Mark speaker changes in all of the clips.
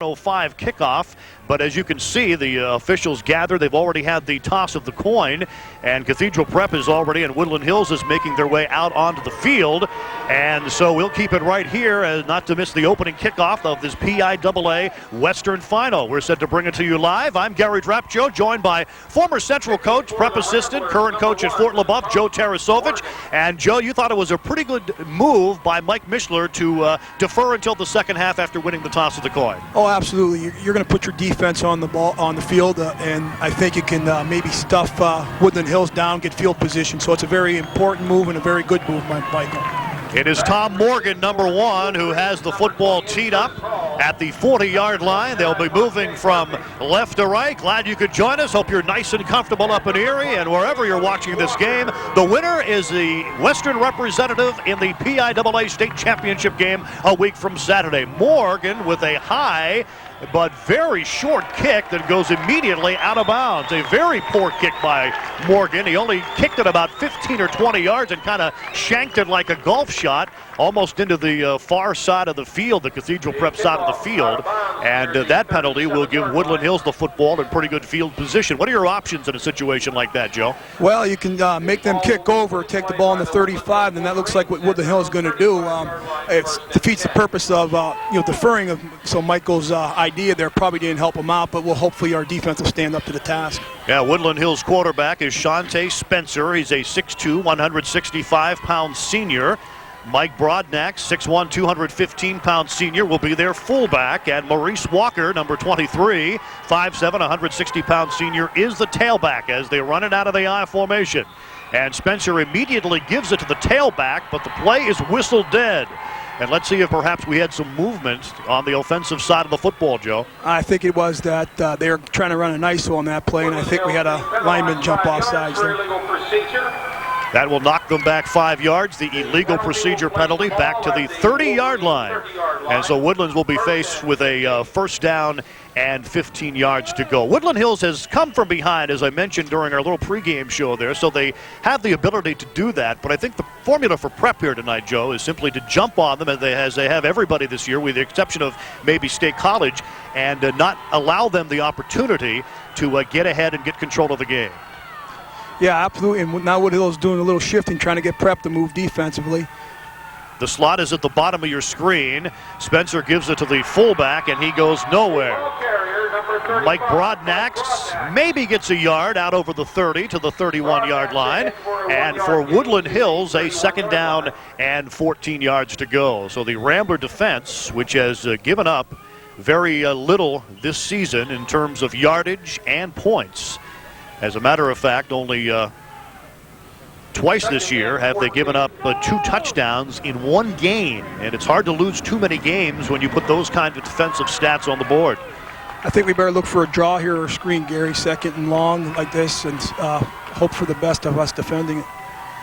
Speaker 1: 7:05 kickoff, but as you can see, the officials gather. They've already had the toss of the coin, and Cathedral Prep is already, and Woodland Hills is making their way out onto the field. And so we'll keep it right here, not to miss the opening kickoff of this PIAA Western Final. We're set to bring it to you live. I'm Gary Drapcho, joined by former Central coach, prep assistant, current coach at Fort LaBeouf, Joe Tarasovich. And Joe, you thought it was a pretty good move by Mike Mishler to defer until the second half after winning the toss of the coin.
Speaker 2: Oh, absolutely. You're going to put your defense on the ball, on the field, and I think you can maybe stuff Woodland Hills down, get field position. So it's a very important move and a very good move by Michael.
Speaker 1: It is Tom Morgan, number 1, who has the football teed up at the 40-yard line. They'll be moving from left to right. Glad you could join us. Hope you're nice and comfortable up in Erie and wherever you're watching this game. The winner is the Western representative in the PIAA State Championship game a week from Saturday. Morgan with a high but very short kick that goes immediately out of bounds. A very poor kick by Morgan. He only kicked it about 15 or 20 yards and kind of shanked it like a golf shot almost into the far side of the field, the Cathedral Prep side of the field. And that penalty will give Woodland Hills the football in pretty good field position. What are your options in a situation like that, Joe?
Speaker 2: Well, you can make them kick over, take the ball in the 35, and that looks like what Woodland Hills is going to do. It defeats the purpose of deferring. So Michael's idea there probably didn't help him out, but hopefully our defense will stand up to the task.
Speaker 1: Yeah, Woodland Hills quarterback is Shante Spencer. He's a 6'2", 165-pound senior. Mike Brodnack, 6'1", 215-pound senior, will be their fullback. And Maurice Walker, number 23, 5'7", 160-pound senior, is the tailback as they run it out of the I formation. And Spencer immediately gives it to the tailback, but the play is whistled dead. And let's see if perhaps we had some movement on the offensive side of the football, Joe.
Speaker 2: I think it was that they were trying to run an ISO on that play, and I think we had a lineman jump off sides there.
Speaker 1: That will knock them back 5 yards. The illegal procedure penalty back to the 30-yard line. And so Woodlands will be faced with a first down and 15 yards to go. Woodland Hills has come from behind, as I mentioned during our little pregame show there, so they have the ability to do that. But I think the formula for prep here tonight, Joe, is simply to jump on them as they have everybody this year, with the exception of maybe State College, and not allow them the opportunity to get ahead and get control of the game.
Speaker 2: Yeah, absolutely. And now Woodland Hills is doing a little shifting, trying to get prep to move defensively.
Speaker 1: The slot is at the bottom of your screen. Spencer gives it to the fullback, and he goes nowhere. Mike Brodnack maybe gets a yard out over the 30 to the 31-yard line. And for Woodland Hills, a second down and 14 yards to go. So the Rambler defense, which has given up very little this season in terms of yardage and points. As a matter of fact, only twice this year have they given up 2 touchdowns in one game. And it's hard to lose too many games when you put those kinds of defensive stats on the board.
Speaker 2: I think we better look for a draw here or screen, Gary, second and long like this, and hope for the best of us defending it.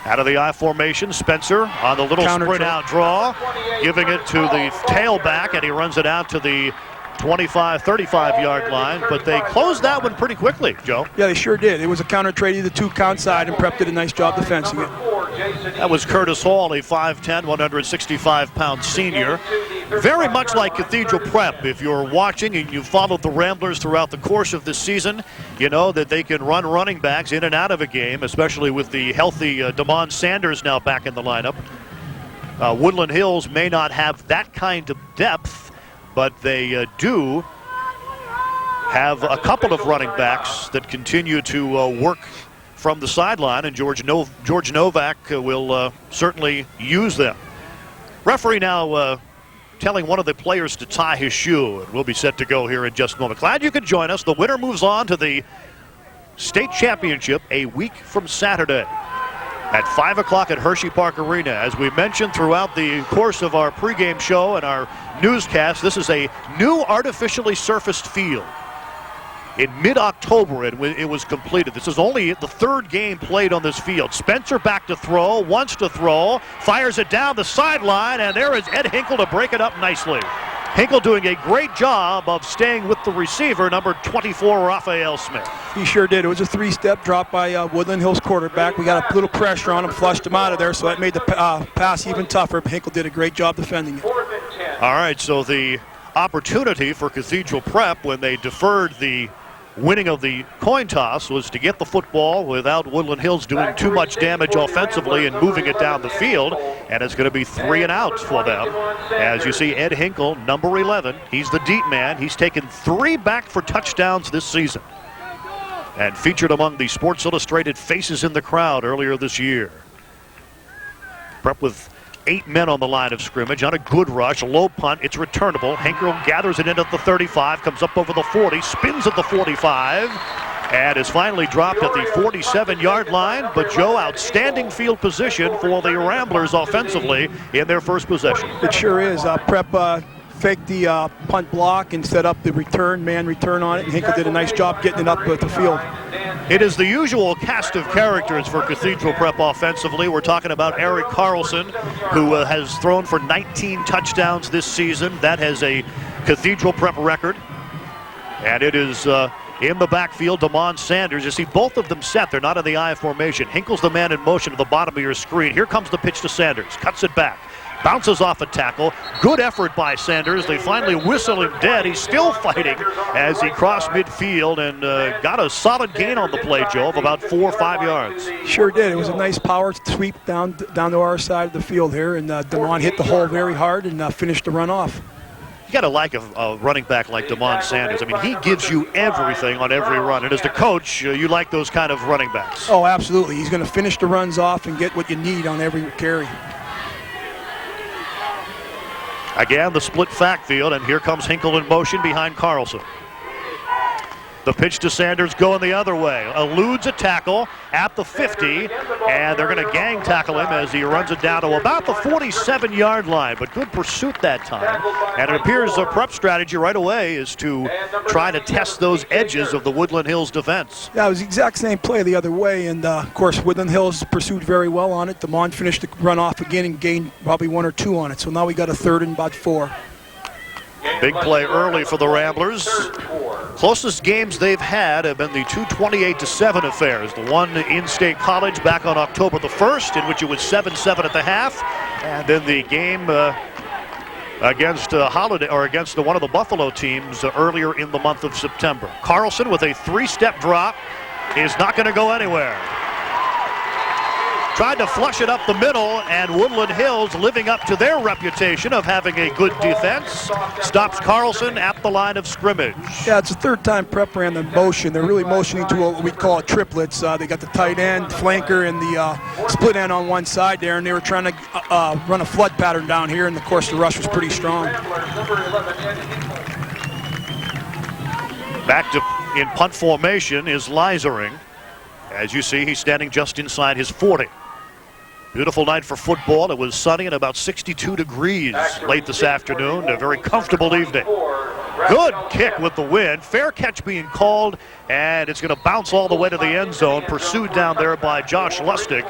Speaker 1: Out of the I formation, Spencer on the little sprint out draw, giving it to the tailback, and he runs it out to the 25, 35-yard line, but they closed that one pretty quickly, Joe.
Speaker 2: Yeah, they sure did. It was a counter trade to the 2-count side, and Prep did a nice job defensing it.
Speaker 1: That was Curtis Hall, a 5'10", 165-pound senior. Very much like Cathedral Prep. If you're watching and you've followed the Ramblers throughout the course of this season, you know that they can run running backs in and out of a game, especially with the healthy Damon Sanders now back in the lineup. Woodland Hills may not have that kind of depth, but they do have a couple of running backs that continue to work from the sideline, and George Novak will certainly use them. Referee now telling one of the players to tie his shoe, and we'll be set to go here in just a moment. Glad you could join us. The winner moves on to the state championship a week from Saturday at 5 o'clock at Hershey Park Arena. As we mentioned throughout the course of our pregame show and our newscast, this is a new artificially surfaced field. In mid-October, it was completed. This is only the 3rd game played on this field. Spencer back to throw, wants to throw, fires it down the sideline, and there is Ed Hinkle to break it up nicely. Hinkle doing a great job of staying with the receiver, number 24, Raphael Smith.
Speaker 2: He sure did. It was a 3-step drop by Woodland Hills quarterback. We got a little pressure on him, flushed him out of there, so that made the pass even tougher. Hinkle did a great job defending it.
Speaker 1: All right, so the opportunity for Cathedral Prep when they deferred the winning of the coin toss was to get the football without Woodland Hills doing too much damage offensively and moving it down the field, and it's going to be 3 and out for them. As you see, Ed Hinkle, number 11, he's the deep man. He's taken 3 back for touchdowns this season and featured among the Sports Illustrated faces in the crowd earlier this year. Prep with 8 men on the line of scrimmage on a good rush, low punt, it's returnable. Hinkle gathers it in at the 35, comes up over the 40, spins at the 45, and is finally dropped at the 47-yard line. But Joe, outstanding field position for the Ramblers offensively in their first possession.
Speaker 2: It sure is. Prep faked the punt block and set up the man return on it, and Hinkle did a nice job getting it up at the field.
Speaker 1: It is the usual cast of characters for Cathedral Prep offensively. We're talking about Eric Carlson, who has thrown for 19 touchdowns this season. That has a Cathedral Prep record. And it is in the backfield, Damon Sanders. You see both of them set. They're not in the I formation. Hinkle's the man in motion at the bottom of your screen. Here comes the pitch to Sanders. Cuts it back. Bounces off a tackle. Good effort by Sanders. They finally whistle him dead. He's still fighting as he crossed midfield and got a solid gain on the play, Joe, of about 4 or 5 yards.
Speaker 2: Sure did. It was a nice power sweep down to our side of the field here, and Damon hit the hole very hard and finished the run off.
Speaker 1: You got to like a running back like Damon Sanders. I mean, he gives you everything on every run. And as the coach, you like those kind of running backs.
Speaker 2: Oh, absolutely. He's going to finish the runs off and get what you need on every carry.
Speaker 1: Again, the split backfield, and here comes Hinkle in motion behind Carlson. The pitch to Sanders going the other way. Eludes a tackle at the 50, and they're going to gang tackle him as he runs it down to about the 47-yard line. But good pursuit that time. And it appears a prep strategy right away is to try to test those edges of the Woodland Hills defense.
Speaker 2: Yeah, it was the exact same play the other way, and of course Woodland Hills pursued very well on it. Damon finished the run off again and gained probably 1 or 2 on it. So now we got a 3rd and about 4.
Speaker 1: Big play early for the Ramblers. Closest games they've had have been the 2 28-7 affairs. The one in State College back on October the 1st, in which it was 7-7 at the half, and then the game against against one of the Buffalo teams earlier in the month of September. Carlson with a 3-step drop is not going to go anywhere. Tried to flush it up the middle, and Woodland Hills, living up to their reputation of having a good defense, stops Carlson at the line of scrimmage.
Speaker 2: Yeah, it's the 3rd time Prep ran the motion. They're really motioning to what we call triplets. They got the tight end, flanker, and the split end on one side there, and they were trying to run a flood pattern down here, and of course the rush was pretty strong.
Speaker 1: Back to in punt formation is Leisering. As you see, he's standing just inside his 40. Beautiful night for football. It was sunny and about 62 degrees late this afternoon. A very comfortable evening. Good kick with the wind. Fair catch being called, and it's going to bounce all the way to the end zone. Pursued down there by Josh Lustig.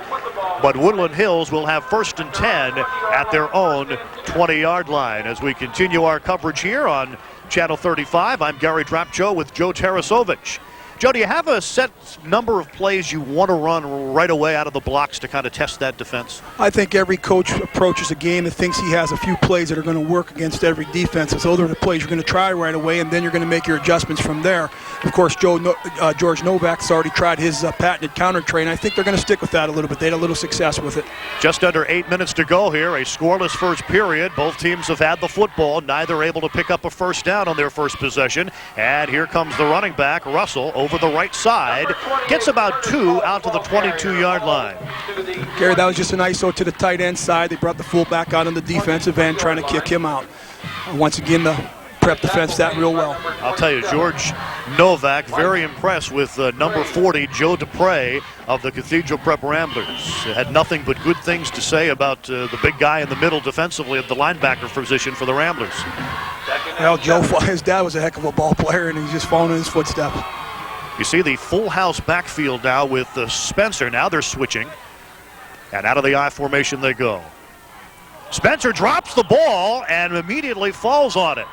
Speaker 1: But Woodland Hills will have 1st and 10 at their own 20-yard line. As we continue our coverage here on Channel 35, I'm Gary Drapcho with Joe Tarasovich. Joe, do you have a set number of plays you want to run right away out of the blocks to kind of test that defense?
Speaker 2: I think every coach approaches a game and thinks he has a few plays that are going to work against every defense. So those are the plays you're going to try right away, and then you're going to make your adjustments from there. Of course, George Novak's already tried his patented counter train. I think they're going to stick with that a little bit. They had a little success with it.
Speaker 1: Just under 8 minutes to go here, a scoreless first period. Both teams have had the football, neither able to pick up a first down on their first possession. And here comes the running back, Russell, over the right side, gets about 2 out to the 22-yard line.
Speaker 2: Gary, that was just an ISO to the tight end side. They brought the fullback out on the defensive end, trying to kick him out. Once again, the Prep defense that real well.
Speaker 1: I'll tell you, George Novak, very impressed with number 40, Joe Dupre of the Cathedral Prep Ramblers. Had nothing but good things to say about the big guy in the middle defensively at the linebacker position for the Ramblers.
Speaker 2: Well, Joe, his dad was a heck of a ball player, and he's just following in his footsteps.
Speaker 1: You see the full house backfield now with Spencer. Now they're switching. And out of the I formation they go. Spencer drops the ball and immediately falls on it.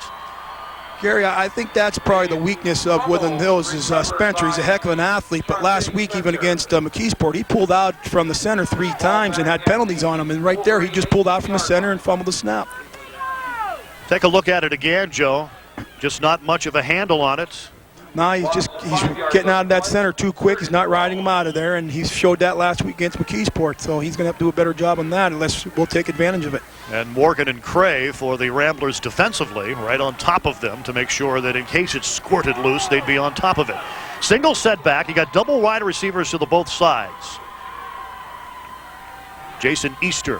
Speaker 2: Gary, I think that's probably the weakness of Woodland Hills is Spencer. He's a heck of an athlete, but last week, even against McKeesport, he pulled out from the center 3 times and had penalties on him. And right there, he just pulled out from the center and fumbled the snap.
Speaker 1: Take a look at it again, Joe. Just not much of a handle on it.
Speaker 2: No, he's getting out of that center too quick. He's not riding him out of there, and he showed that last week against McKeesport. So he's going to have to do a better job on that unless we'll take advantage of it.
Speaker 1: And Morgan and Cray for the Ramblers defensively, right on top of them to make sure that in case it squirted loose, they'd be on top of it. Single setback. You got double wide receivers to the both sides. Jason Easter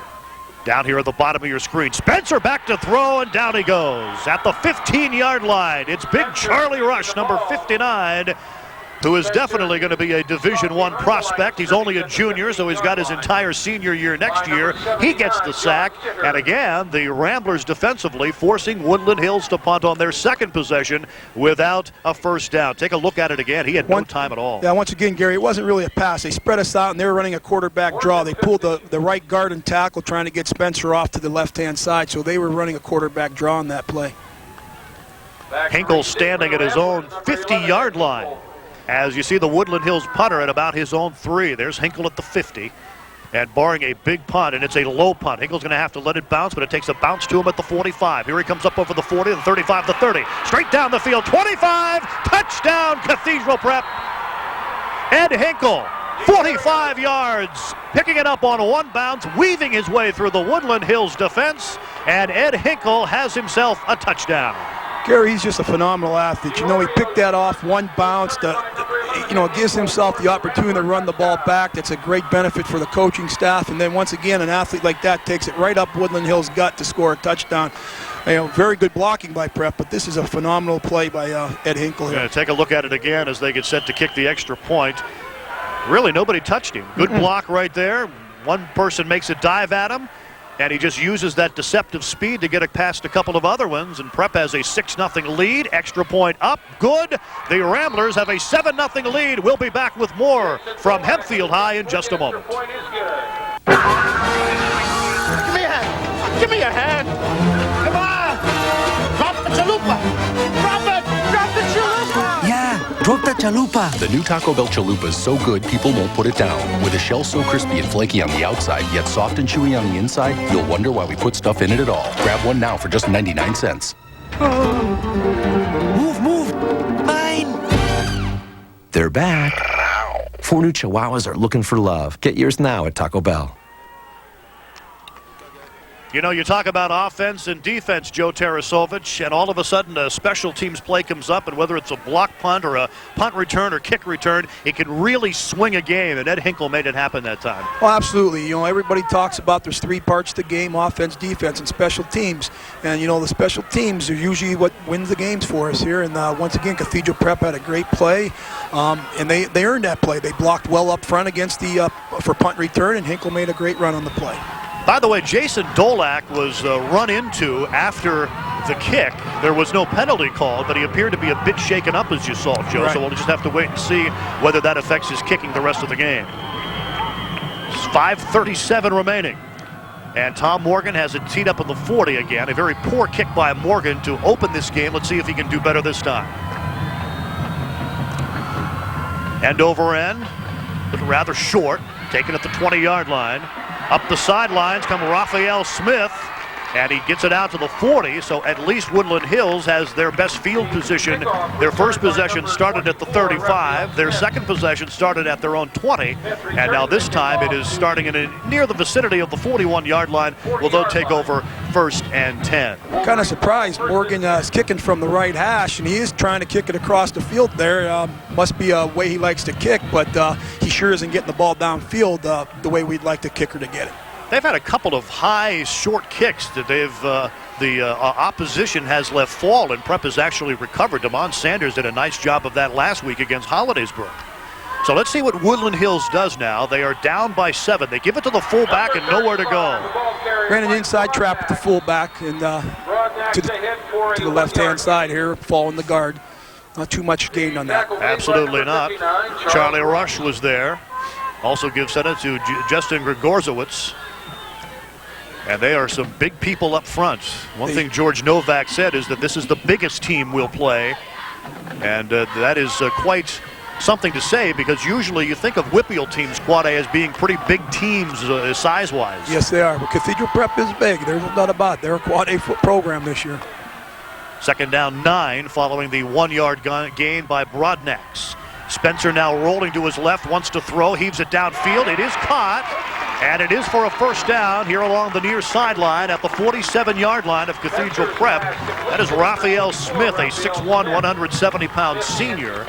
Speaker 1: down here at the bottom of your screen. Spencer back to throw, and down he goes at the 15-yard line. It's big Charlie Rush, number 59, who is definitely going to be a Division I prospect. He's only a junior, so he's got his entire senior year next year. He gets the sack, and again, the Ramblers defensively forcing Woodland Hills to punt on their second possession without a first down. Take a look at it again. He had no time at all.
Speaker 2: Yeah, once again, Gary, it wasn't really a pass. They spread us out, and they were running a quarterback draw. They pulled the right guard and tackle, trying to get Spencer off to the left-hand side, so they were running a quarterback draw on that play.
Speaker 1: Hinkle standing at his own 50-yard line. As you see the Woodland Hills punter at about his own 3. There's Hinkle at the 50. And barring a big punt, and it's a low punt. Hinkle's going to have to let it bounce, but it takes a bounce to him at the 45. Here he comes up over the 40, the 35, the 30. Straight down the field, 25, touchdown Cathedral Prep. Ed Hinkle, 45 yards, picking it up on one bounce, weaving his way through the Woodland Hills defense, and Ed Hinkle has himself a touchdown.
Speaker 2: Gary, he's just a phenomenal athlete. You know, he picked that off one bounce. It gives himself the opportunity to run the ball back. That's a great benefit for the coaching staff. And then once again, an athlete like that takes it right up Woodland Hills' gut to score a touchdown. Very good blocking by Prep, but this is a phenomenal play by Ed Hinkle here.
Speaker 1: Yeah, take a look at it again as they get set to kick the extra point. Really, nobody touched him. Good block right there. One person makes a dive at him, and he just uses that deceptive speed to get it past a couple of other ones, and Prep has a 6-0 lead. Extra point up, good. The Ramblers have a 7-0 lead. We'll be back with more from Hempfield High in just a moment.
Speaker 3: Give me a hand. Come on. Drop the chalupa. Drop it. Drop the chalupa.
Speaker 4: Yeah, drop the chalupa.
Speaker 5: The new Taco Bell chalupa is so good, people won't put it down. With a shell so crispy and flaky on the outside, yet soft and chewy on the inside, you'll wonder why we put stuff in it at all. Grab one now for just 99 cents.
Speaker 4: Move. Mine. They're back. 4 new Chihuahuas are looking for love. Get yours now at Taco Bell.
Speaker 1: You know, you talk about offense and defense, Joe Tarasovich, and all of a sudden a special teams play comes up, and whether it's a block punt or a punt return or kick return, it can really swing a game, and Ed Hinkle made it happen that time.
Speaker 2: Well, absolutely. Everybody talks about there's 3 parts to the game: offense, defense, and special teams. And, the special teams are usually what wins the games for us here. And once again, Cathedral Prep had a great play, and they earned that play. They blocked well up front against for punt return, and Hinkle made a great run on the play.
Speaker 1: By the way, Jason Dolak was run into after the kick. There was no penalty called, but he appeared to be a bit shaken up, as you saw, Joe.
Speaker 2: Right.
Speaker 1: So we'll just have to wait and see whether that affects his kicking the rest of the game. 5:37 remaining. And Tom Morgan has it teed up at the 40 again. A very poor kick by Morgan to open this game. Let's see if he can do better this time. End over end, but rather short, taken at the 20-yard line. Up the sidelines come Raphael Smith, and he gets it out to the 40, so at least Woodland Hills has their best field position. Their first possession started at the 35. Their second possession started at their own 20, and now this time it is starting near the vicinity of the 41-yard line. Will they take over 1st and 10?
Speaker 2: Kind of surprised. Morgan is kicking from the right hash, and he is trying to kick it across the field there. Must be a way he likes to kick, but he sure isn't getting the ball downfield the way we'd like the kicker to get it.
Speaker 1: They've had a couple of high, short kicks that the opposition has let fall, and Prep has actually recovered. Damon Sanders did a nice job of that last week against Hollidaysburg. So let's see what Woodland Hills does now. They are down by 7. They give it to the fullback and nowhere to go.
Speaker 2: Ran an inside trap at the fullback and to the left-hand side here, following the guard. Not too much gain on that.
Speaker 1: Absolutely not. Charlie Rush was there. Also gives credit to Justin Gregorzowitz. And they are some big people up front. One thing George Novak said is that this is the biggest team we'll play. And that is quite something to say, because usually you think of Whitfield teams, Quad A, as being pretty big teams size-wise.
Speaker 2: Yes, they are. But Cathedral Prep is big. There's no doubt about it. They're a Quad A program this year.
Speaker 1: Second down 9 following the 1-yard gain by Broadnax. Spencer now rolling to his left, wants to throw, heaves it downfield. It is caught, and it is for a first down here along the near sideline at the 47-yard line of Cathedral Prep. That is Raphael Smith, a 6'1", 170-pound senior,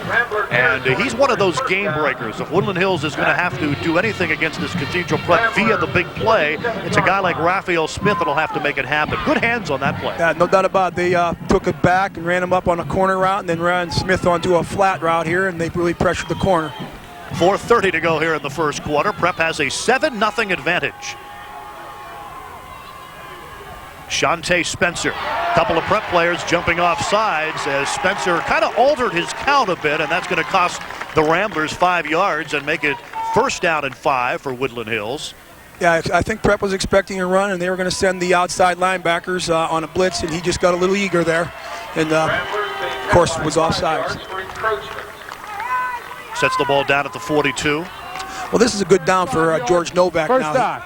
Speaker 1: and he's one of those game breakers. If Woodland Hills is going to have to do anything against this Cathedral Prep via the big play, it's a guy like Raphael Smith that'll have to make it happen. Good hands on that play.
Speaker 2: Yeah, no doubt about it. They took it back and ran him up on a corner route and then ran Smith onto a flat route here, and they really pressured the corner.
Speaker 1: 4:30 to go here in the first quarter. Prep has a 7-0 advantage. Shante Spencer. A couple of Prep players jumping off sides as Spencer kind of altered his count a bit, and that's going to cost the Ramblers 5 yards and make it first down and 5 for Woodland Hills.
Speaker 2: Yeah, I think Prep was expecting a run, and they were going to send the outside linebackers on a blitz, and he just got a little eager there, and of course was offsides.
Speaker 1: Sets the ball down at the 42.
Speaker 2: Well, this is a good down for George Novak
Speaker 3: First
Speaker 2: now.
Speaker 3: down.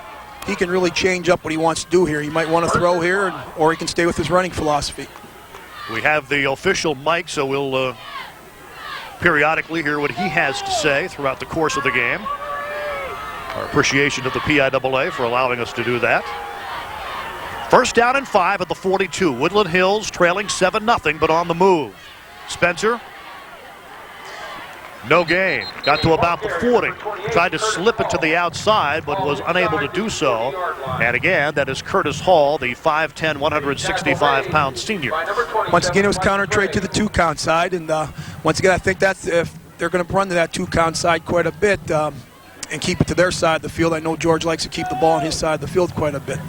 Speaker 2: He can really change up what he wants to do here. He might want to throw here, or he can stay with his running philosophy.
Speaker 1: We have the official mic, so we'll periodically hear what he has to say throughout the course of the game. Our appreciation to the PIAA for allowing us to do that. First down and 5 at the 42. Woodland Hills trailing 7-0, but on the move. Spencer. No gain. Got to about the 40. Tried to slip it to the outside, but was unable to do so. And again, that is Curtis Hall, the 5'10", 165-pound senior.
Speaker 2: Once again, it was counter trade to the 2-count side. And once again, I think that's if they're going to run to that 2-count side quite a bit and keep it to their side of the field. I know George likes to keep the ball on his side of the field quite a bit.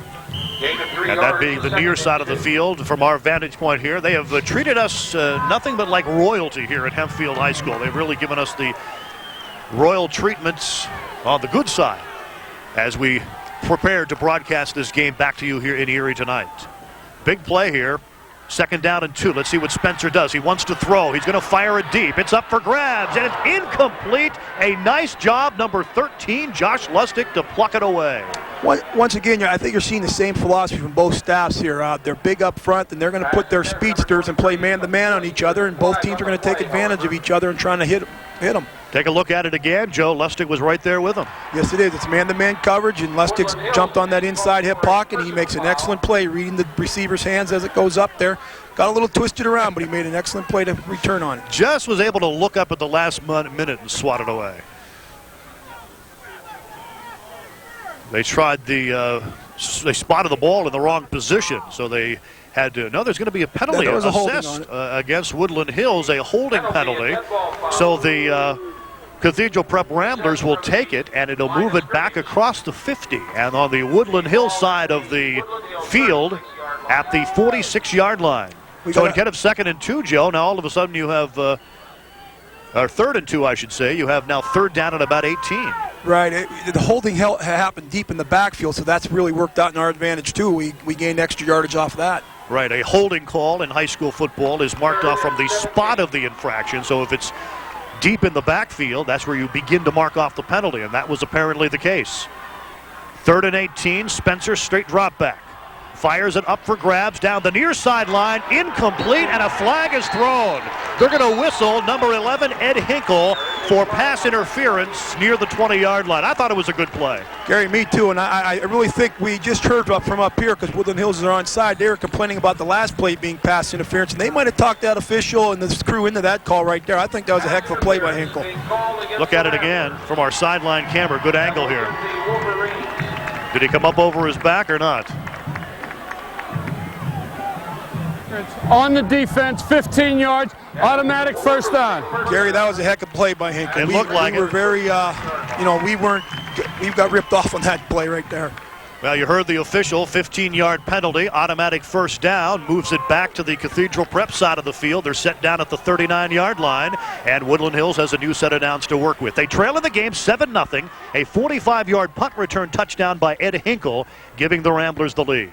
Speaker 1: And that being the near side of the field, from our vantage point here, they have treated us nothing but like royalty here at Hempfield High School. They've really given us the royal treatments on the good side as we prepare to broadcast this game back to you here in Erie tonight. Big play here. Second down and 2. Let's see what Spencer does. He wants to throw. He's going to fire it deep. It's up for grabs, and it's incomplete. A nice job, number 13, Josh Lustig, to pluck it away.
Speaker 2: Once again, I think you're seeing the same philosophy from both staffs here. They're big up front, and they're going to put their speedsters and play man-to-man on each other, and both teams are going to take advantage of each other and trying to hit them.
Speaker 1: Take a look at it again. Joe Lustig was right there with him.
Speaker 2: Yes, it is. It's man-to-man coverage, and Lustig's jumped on that inside hip pocket. He makes an excellent play, reading the receiver's hands as it goes up there. Got a little twisted around, but he made an excellent play to return on it.
Speaker 1: Just was able to look up at the last minute and swat it away. They tried they spotted the ball in the wrong position, so they had to. No, there's going to be a penalty assessed against Woodland Hills, a holding penalty. So the Cathedral Prep Ramblers will take it, and it'll move it back across the 50. And on the Woodland Hills side of the field at the 46-yard line. So instead of 2nd and 2, Joe, now all of a sudden you have, or 3rd and 2, I should say, you have now 3rd down at about 18.
Speaker 2: Right. The holding happened deep in the backfield, so that's really worked out in our advantage, too. We gained extra yardage off that. Right.
Speaker 1: A holding call in high school football is marked off from the spot of the infraction. So if it's deep in the backfield, that's where you begin to mark off the penalty, and that was apparently the case. 3rd and 18, Spencer, straight drop back. Fires it up for grabs down the near sideline, incomplete, and a flag is thrown. They're going to whistle number 11, Ed Hinkle, for pass interference near the 20-yard line. I thought it was a good play.
Speaker 2: Gary, me too, and I really think we just heard from up here because Woodland Hills are on side. They were complaining about the last play being pass interference, and they might have talked that official and the crew into that call right there. I think that was a heck of a play by Hinkle.
Speaker 1: Look at it again from our sideline camera. Good angle here. Did he come up over his back or not?
Speaker 3: On the defense, 15 yards, automatic first down.
Speaker 2: Gary, that was a heck of a play by Hinkle.
Speaker 1: It looked like
Speaker 2: we were very, we got ripped off on that play right there.
Speaker 1: Well, you heard the official 15-yard penalty, automatic first down, moves it back to the Cathedral Prep side of the field. They're set down at the 39-yard line, and Woodland Hills has a new set of downs to work with. They trail in the game 7-0, a 45-yard punt return touchdown by Ed Hinkle, giving the Ramblers the lead.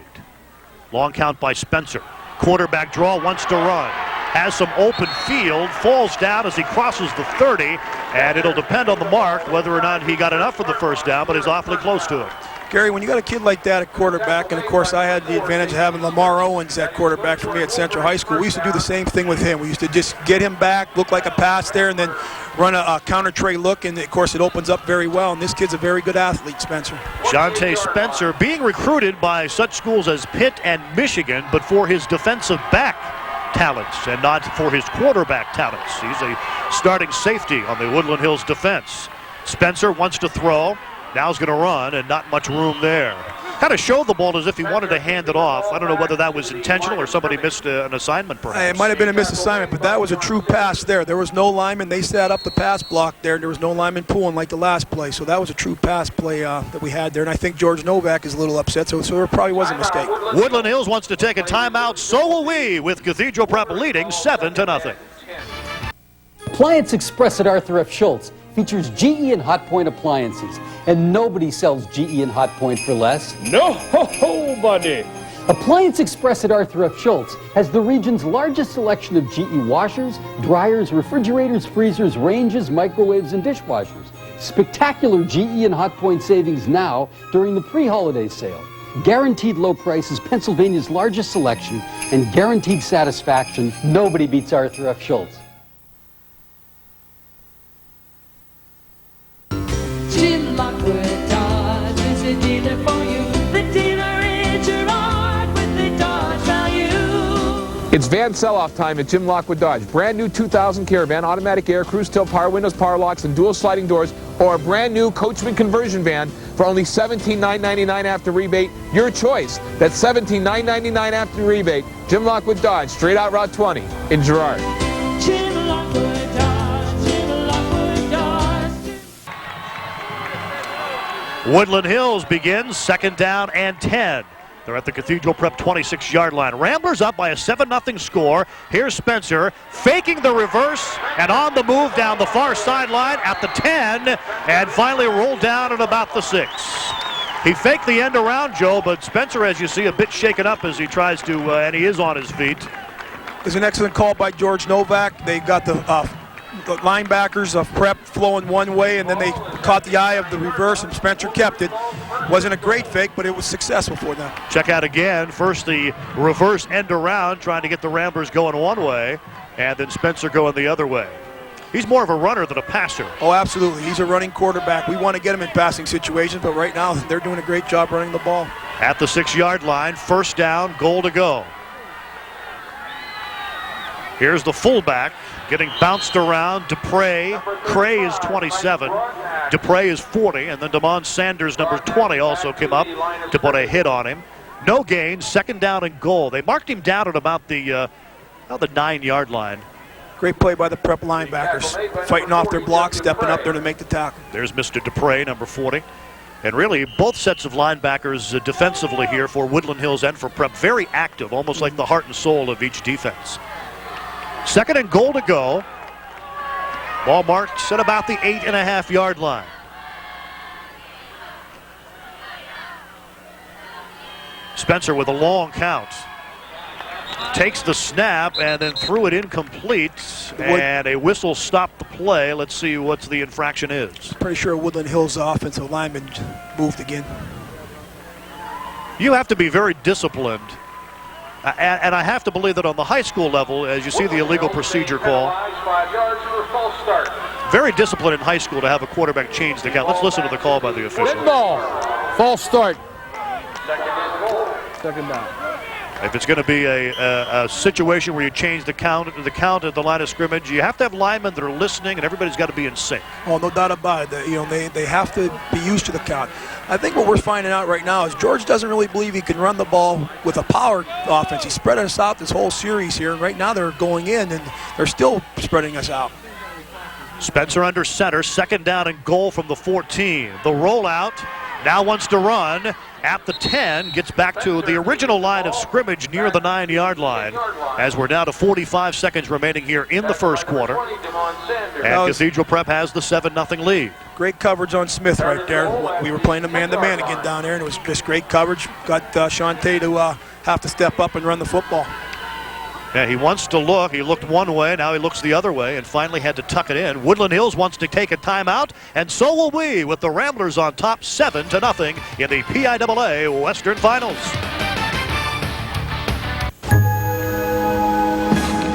Speaker 1: Long count by Spencer. Quarterback draw, wants to run. Has some open field, falls down as he crosses the 30, and it'll depend on the mark whether or not he got enough for the first down, but he's awfully close to it.
Speaker 2: Gary, when you got a kid like that at quarterback, and of course I had the advantage of having Lamar Owens at quarterback for me at Central High School, we used to do the same thing with him. We used to just get him back, look like a pass there, and then run a counter tray look, and of course it opens up very well, and this kid's a very good athlete, Spencer.
Speaker 1: Jonte Spencer being recruited by such schools as Pitt and Michigan, but for his defensive back talents and not for his quarterback talents. He's a starting safety on the Woodland Hills defense. Spencer wants to throw. Now he's going to run, and not much room there. Kind of showed the ball as if he wanted to hand it off. I don't know whether that was intentional or somebody missed an assignment, perhaps.
Speaker 2: It might have been a missed assignment, but that was a true pass there. There was no lineman. They set up the pass block there, and there was no lineman pulling like the last play. So that was a true pass play that we had there, and I think George Novak is a little upset, so there probably was a mistake.
Speaker 1: Woodland Hills wants to take a timeout. So will we, with Cathedral Prep leading 7-0.
Speaker 6: Appliance Express at Arthur F. Schultz features GE and Hotpoint appliances, and nobody sells GE and Hotpoint for less.
Speaker 7: Nobody.
Speaker 6: Appliance Express at Arthur F. Schultz has the region's largest selection of GE washers, dryers, refrigerators, freezers, ranges, microwaves, and dishwashers. Spectacular GE and Hotpoint savings now during the pre-holiday sale. Guaranteed low prices, Pennsylvania's largest selection, and guaranteed satisfaction. Nobody beats Arthur F. Schultz.
Speaker 8: Jim Lockwood Dodge is a dealer for you. The dealer in Girard with the Dodge value.
Speaker 7: It's van sell-off time at Jim Lockwood Dodge. Brand new 2000 Caravan, automatic air, cruise tilt, power windows, power locks, and dual sliding doors, or a brand new Coachman conversion van for only $17,999 after rebate. Your choice. That's $17,999 after rebate. Jim Lockwood Dodge, straight out Route 20 in Girard.
Speaker 8: Jim Lockwood Dodge, Jim Lockwood Dodge.
Speaker 1: Woodland Hills begins 2nd down and 10. They're at the Cathedral Prep 26-yard line. Ramblers up by a 7-0 score. Here's Spencer faking the reverse and on the move down the far sideline at the 10 and finally rolled down at about the 6. He faked the end around, Joe, but Spencer, as you see, a bit shaken up as he tries to, and he is on his feet.
Speaker 2: It's an excellent call by George Novak. They got the linebackers of Prep flowing one way, and then they caught the eye of the reverse, and Spencer kept it. Wasn't a great fake, but it was successful for them.
Speaker 1: Check out again. First the reverse end around, trying to get the Ramblers going one way, and then Spencer going the other way. He's more of a runner than a passer.
Speaker 2: Oh, absolutely. He's a running quarterback. We want to get him in passing situations, but right now they're doing a great job running the ball.
Speaker 1: At the 6-yard line, 1st down, goal to go. Here's the fullback getting bounced around. Dupre. Cray is 27. Dupre is 40. And then Damon Sanders, number 20, also came up to put a hit on him. No gain. 2nd down and goal. They marked him down at about the 9-yard line.
Speaker 2: Great play by the Prep linebackers. Fighting off their block, stepping up there to make the tackle.
Speaker 1: There's Mr. Dupre, number 40. And really, both sets of linebackers defensively here for Woodland Hills and for Prep. Very active, almost like the heart and soul of each defense. 2nd and goal to go. Ball marked at about the 8.5-yard line. Spencer with a long count. Takes the snap and then threw it incomplete. And a whistle stopped the play. Let's see what the infraction is.
Speaker 2: Pretty sure Woodland Hills offensive lineman moved again.
Speaker 1: You have to be very disciplined. And I have to believe that on the high school level, as you see the illegal procedure call, very disciplined in high school to have a quarterback change the count. Let's listen to the call by the official.
Speaker 7: Dead ball. False start. 2nd down.
Speaker 1: If it's going to be a situation where you change the count at the line of scrimmage, you have to have linemen that are listening, and everybody's got to be in sync.
Speaker 2: Oh, no doubt about it. They have to be used to the count. I think what we're finding out right now is George doesn't really believe he can run the ball with a power offense. He's spreading us out this whole series here, and right now they're going in, and they're still spreading us out.
Speaker 1: Spencer under center, 2nd down and goal from the 14. The rollout, now wants to run at the 10, gets back to the original line of scrimmage near the 9-yard line, as we're down to 45 seconds remaining here in the 1st quarter. And Cathedral Prep has the 7-0 lead.
Speaker 2: Great coverage on Smith right there. We were playing a man-to-man again down there, and it was just great coverage. Got Shante to have to step up and run the football.
Speaker 1: Yeah, he wants to look. He looked one way, now he looks the other way, and finally had to tuck it in. Woodland Hills wants to take a timeout, and so will we, with the Ramblers on top 7-0 in the PIAA Western Finals.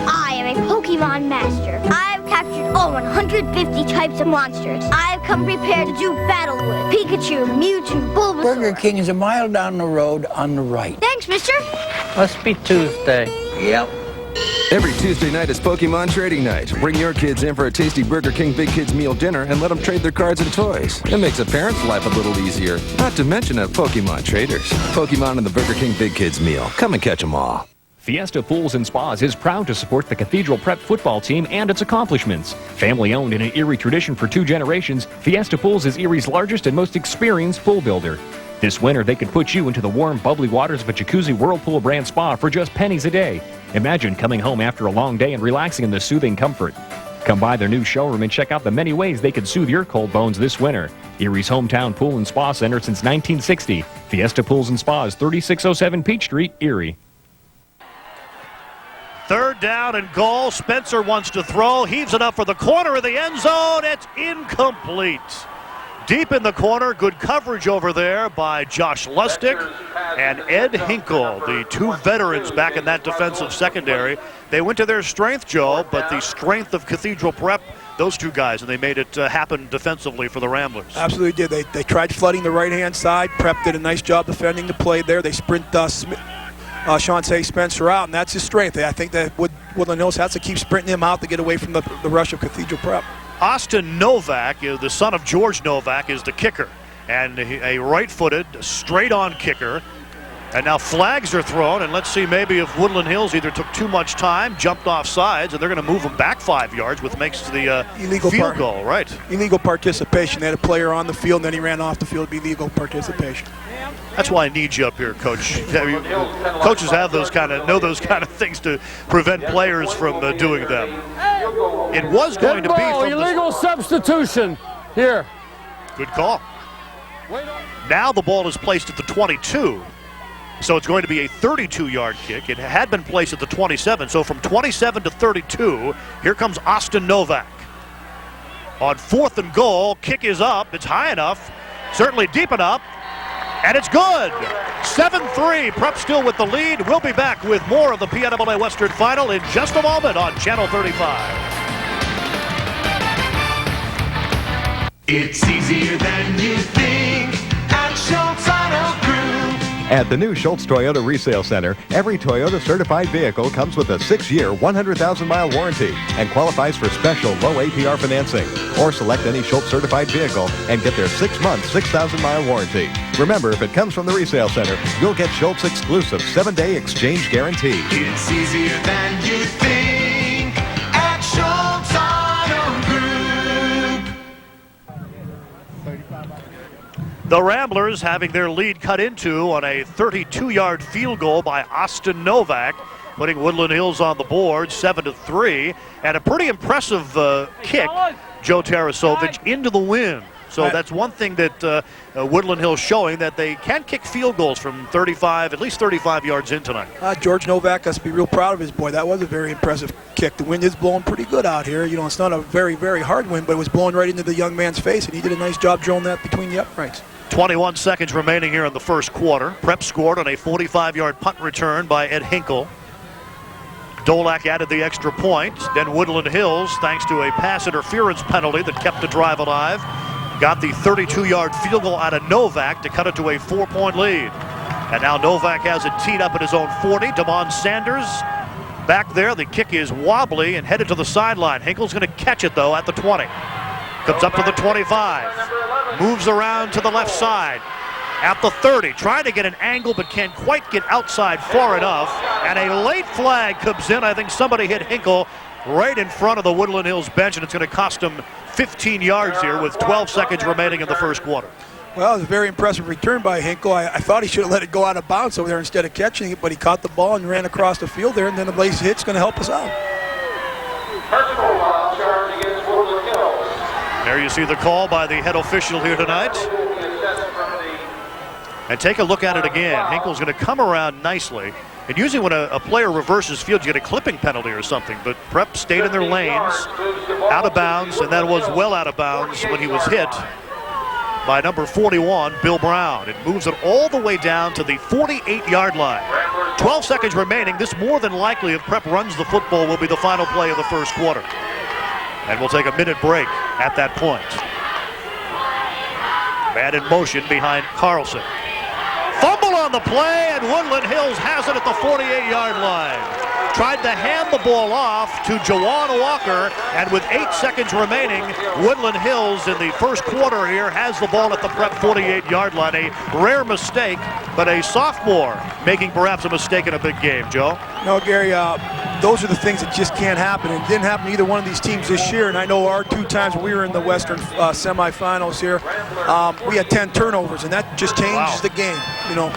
Speaker 9: I am a Pokemon master. I've captured all 150 types of monsters. I've come prepared to do battle with Pikachu, Mewtwo, Bulbasaur.
Speaker 10: Burger King is a mile down the road on the right.
Speaker 9: Thanks, mister.
Speaker 10: Must be Tuesday. Yep.
Speaker 4: Every Tuesday night is Pokemon Trading Night. Bring your kids in for a tasty Burger King Big Kids Meal dinner and let them trade their cards and toys. It makes a parent's life a little easier, not to mention at Pokemon Traders. Pokemon and the Burger King Big Kids Meal. Come and catch them all.
Speaker 11: Fiesta Pools and Spas is proud to support the Cathedral Prep football team and its accomplishments. Family owned in an Erie tradition for 2 generations, Fiesta Pools is Erie's largest and most experienced pool builder. This winter, they could put you into the warm, bubbly waters of a Jacuzzi Whirlpool brand spa for just pennies a day. Imagine coming home after a long day and relaxing in the soothing comfort. Come by their new showroom and check out the many ways they can soothe your cold bones this winter. Erie's hometown pool and spa center since 1960. Fiesta Pools and Spas, 3607 Peach Street, Erie.
Speaker 1: 3rd down and goal. Spencer wants to throw. Heaves it up for the corner of the end zone. It's incomplete. Deep in the corner, good coverage over there by Josh Lustig and Ed Hinkle, the 2 veterans back in that defensive secondary. They went to their strength, Joe, but the strength of Cathedral Prep, those 2 guys, and they made it happen defensively for the Ramblers.
Speaker 2: Absolutely did. They tried flooding the right-hand side. Prep did a nice job defending the play there. They sprint Shante Spencer out, and that's his strength. I think that Woodland Hills has to keep sprinting him out to get away from the rush of Cathedral Prep.
Speaker 1: Austin Novak, the son of George Novak, is the kicker, and a right-footed, straight-on kicker. And now flags are thrown, and let's see maybe if Woodland Hills either took too much time, jumped off sides, and they're going to move them back 5 yards, which makes the field goal, right?
Speaker 2: Illegal participation. They had a player on the field, and then he ran off the field. It'd be illegal participation.
Speaker 1: That's why I need you up here, Coach. Coaches have those know those kind of things to prevent players from doing them. It was going to be from
Speaker 12: illegal substitution here.
Speaker 1: Good call. Now the ball is placed at the 22. So it's going to be a 32-yard kick. It had been placed at the 27. So from 27 to 32, here comes Austin Novak. On 4th and goal, kick is up. It's high enough, certainly deep enough, and it's good. 7-3, Prep still with the lead. We'll be back with more of the PIAA Western Final in just a moment on Channel 35.
Speaker 13: It's easier than you think at Schultz Auto Group.
Speaker 14: At the new Schultz Toyota Resale Center, every Toyota certified vehicle comes with a 6-year, 100,000-mile warranty and qualifies for special low APR financing. Or select any Schultz certified vehicle and get their 6-month, 6,000-mile warranty. Remember, if it comes from the Resale Center, you'll get Schultz exclusive 7-day exchange guarantee.
Speaker 13: It's easier than you think at Schultz Auto Group.
Speaker 1: The Ramblers having their lead cut into on a 32-yard field goal by Austin Novak, putting Woodland Hills on the board 7-3, and a pretty impressive kick, Joe Tarasovich, into the wind. So that's one thing that Woodland Hills showing, that they can kick field goals from 35, at least 35 yards in tonight.
Speaker 2: George Novak has to be real proud of his boy. That was a very impressive kick. The wind is blowing pretty good out here. You know, it's not a very, very hard wind, but it was blowing right into the young man's face, and he did a nice job drilling that between the uprights.
Speaker 1: 21 seconds remaining here in the first quarter. Prep scored on a 45-yard punt return by Ed Hinkle. Dolak added the extra point. Then Woodland Hills, thanks to a pass interference penalty that kept the drive alive, got the 32-yard field goal out of Novak to cut it to a 4-point lead. And now Novak has it teed up at his own 40. Damon Sanders back there. The kick is wobbly and headed to the sideline. Hinkle's going to catch it, though, at the 20. Comes up to the 25. Moves around to the left side. At the 30, trying to get an angle but can't quite get outside far enough. And a late flag comes in. I think somebody hit Hinkle right in front of the Woodland Hills bench, and it's going to cost him 15 yards here with 12 seconds remaining in the first quarter.
Speaker 2: Well, it was a very impressive return by Hinkle. I thought he should have let it go out of bounds over there instead of catching it, but he caught the ball and ran across the field there, and then the late hit's going to help us out.
Speaker 1: There you see the call by the head official here tonight. And take a look at it again. Hinkle's going to come around nicely. And usually when a player reverses field, you get a clipping penalty or something. But Prep stayed in their lanes, out of bounds, and that was well out of bounds when he was hit by number 41, Bill Brown. It moves it all the way down to the 48-yard line. 12 seconds remaining. This more than likely, if Prep runs the football, will be the final play of the first quarter. And we'll take a minute break at that point. Man in motion behind Carlson. Fumble on the play, and Woodland Hills has it at the 48-yard line. Tried to hand the ball off to Jawan Walker, and with 8 seconds remaining, Woodland Hills in the first quarter here has the ball at the Prep 48-yard line. A rare mistake, but a sophomore making perhaps a mistake in a big game, Joe.
Speaker 2: No, Gary, those are the things that just can't happen. It didn't happen to either one of these teams this year, and I know our 2 times when we were in the Western semifinals here, we had 10 turnovers, and that just changes the game, you know.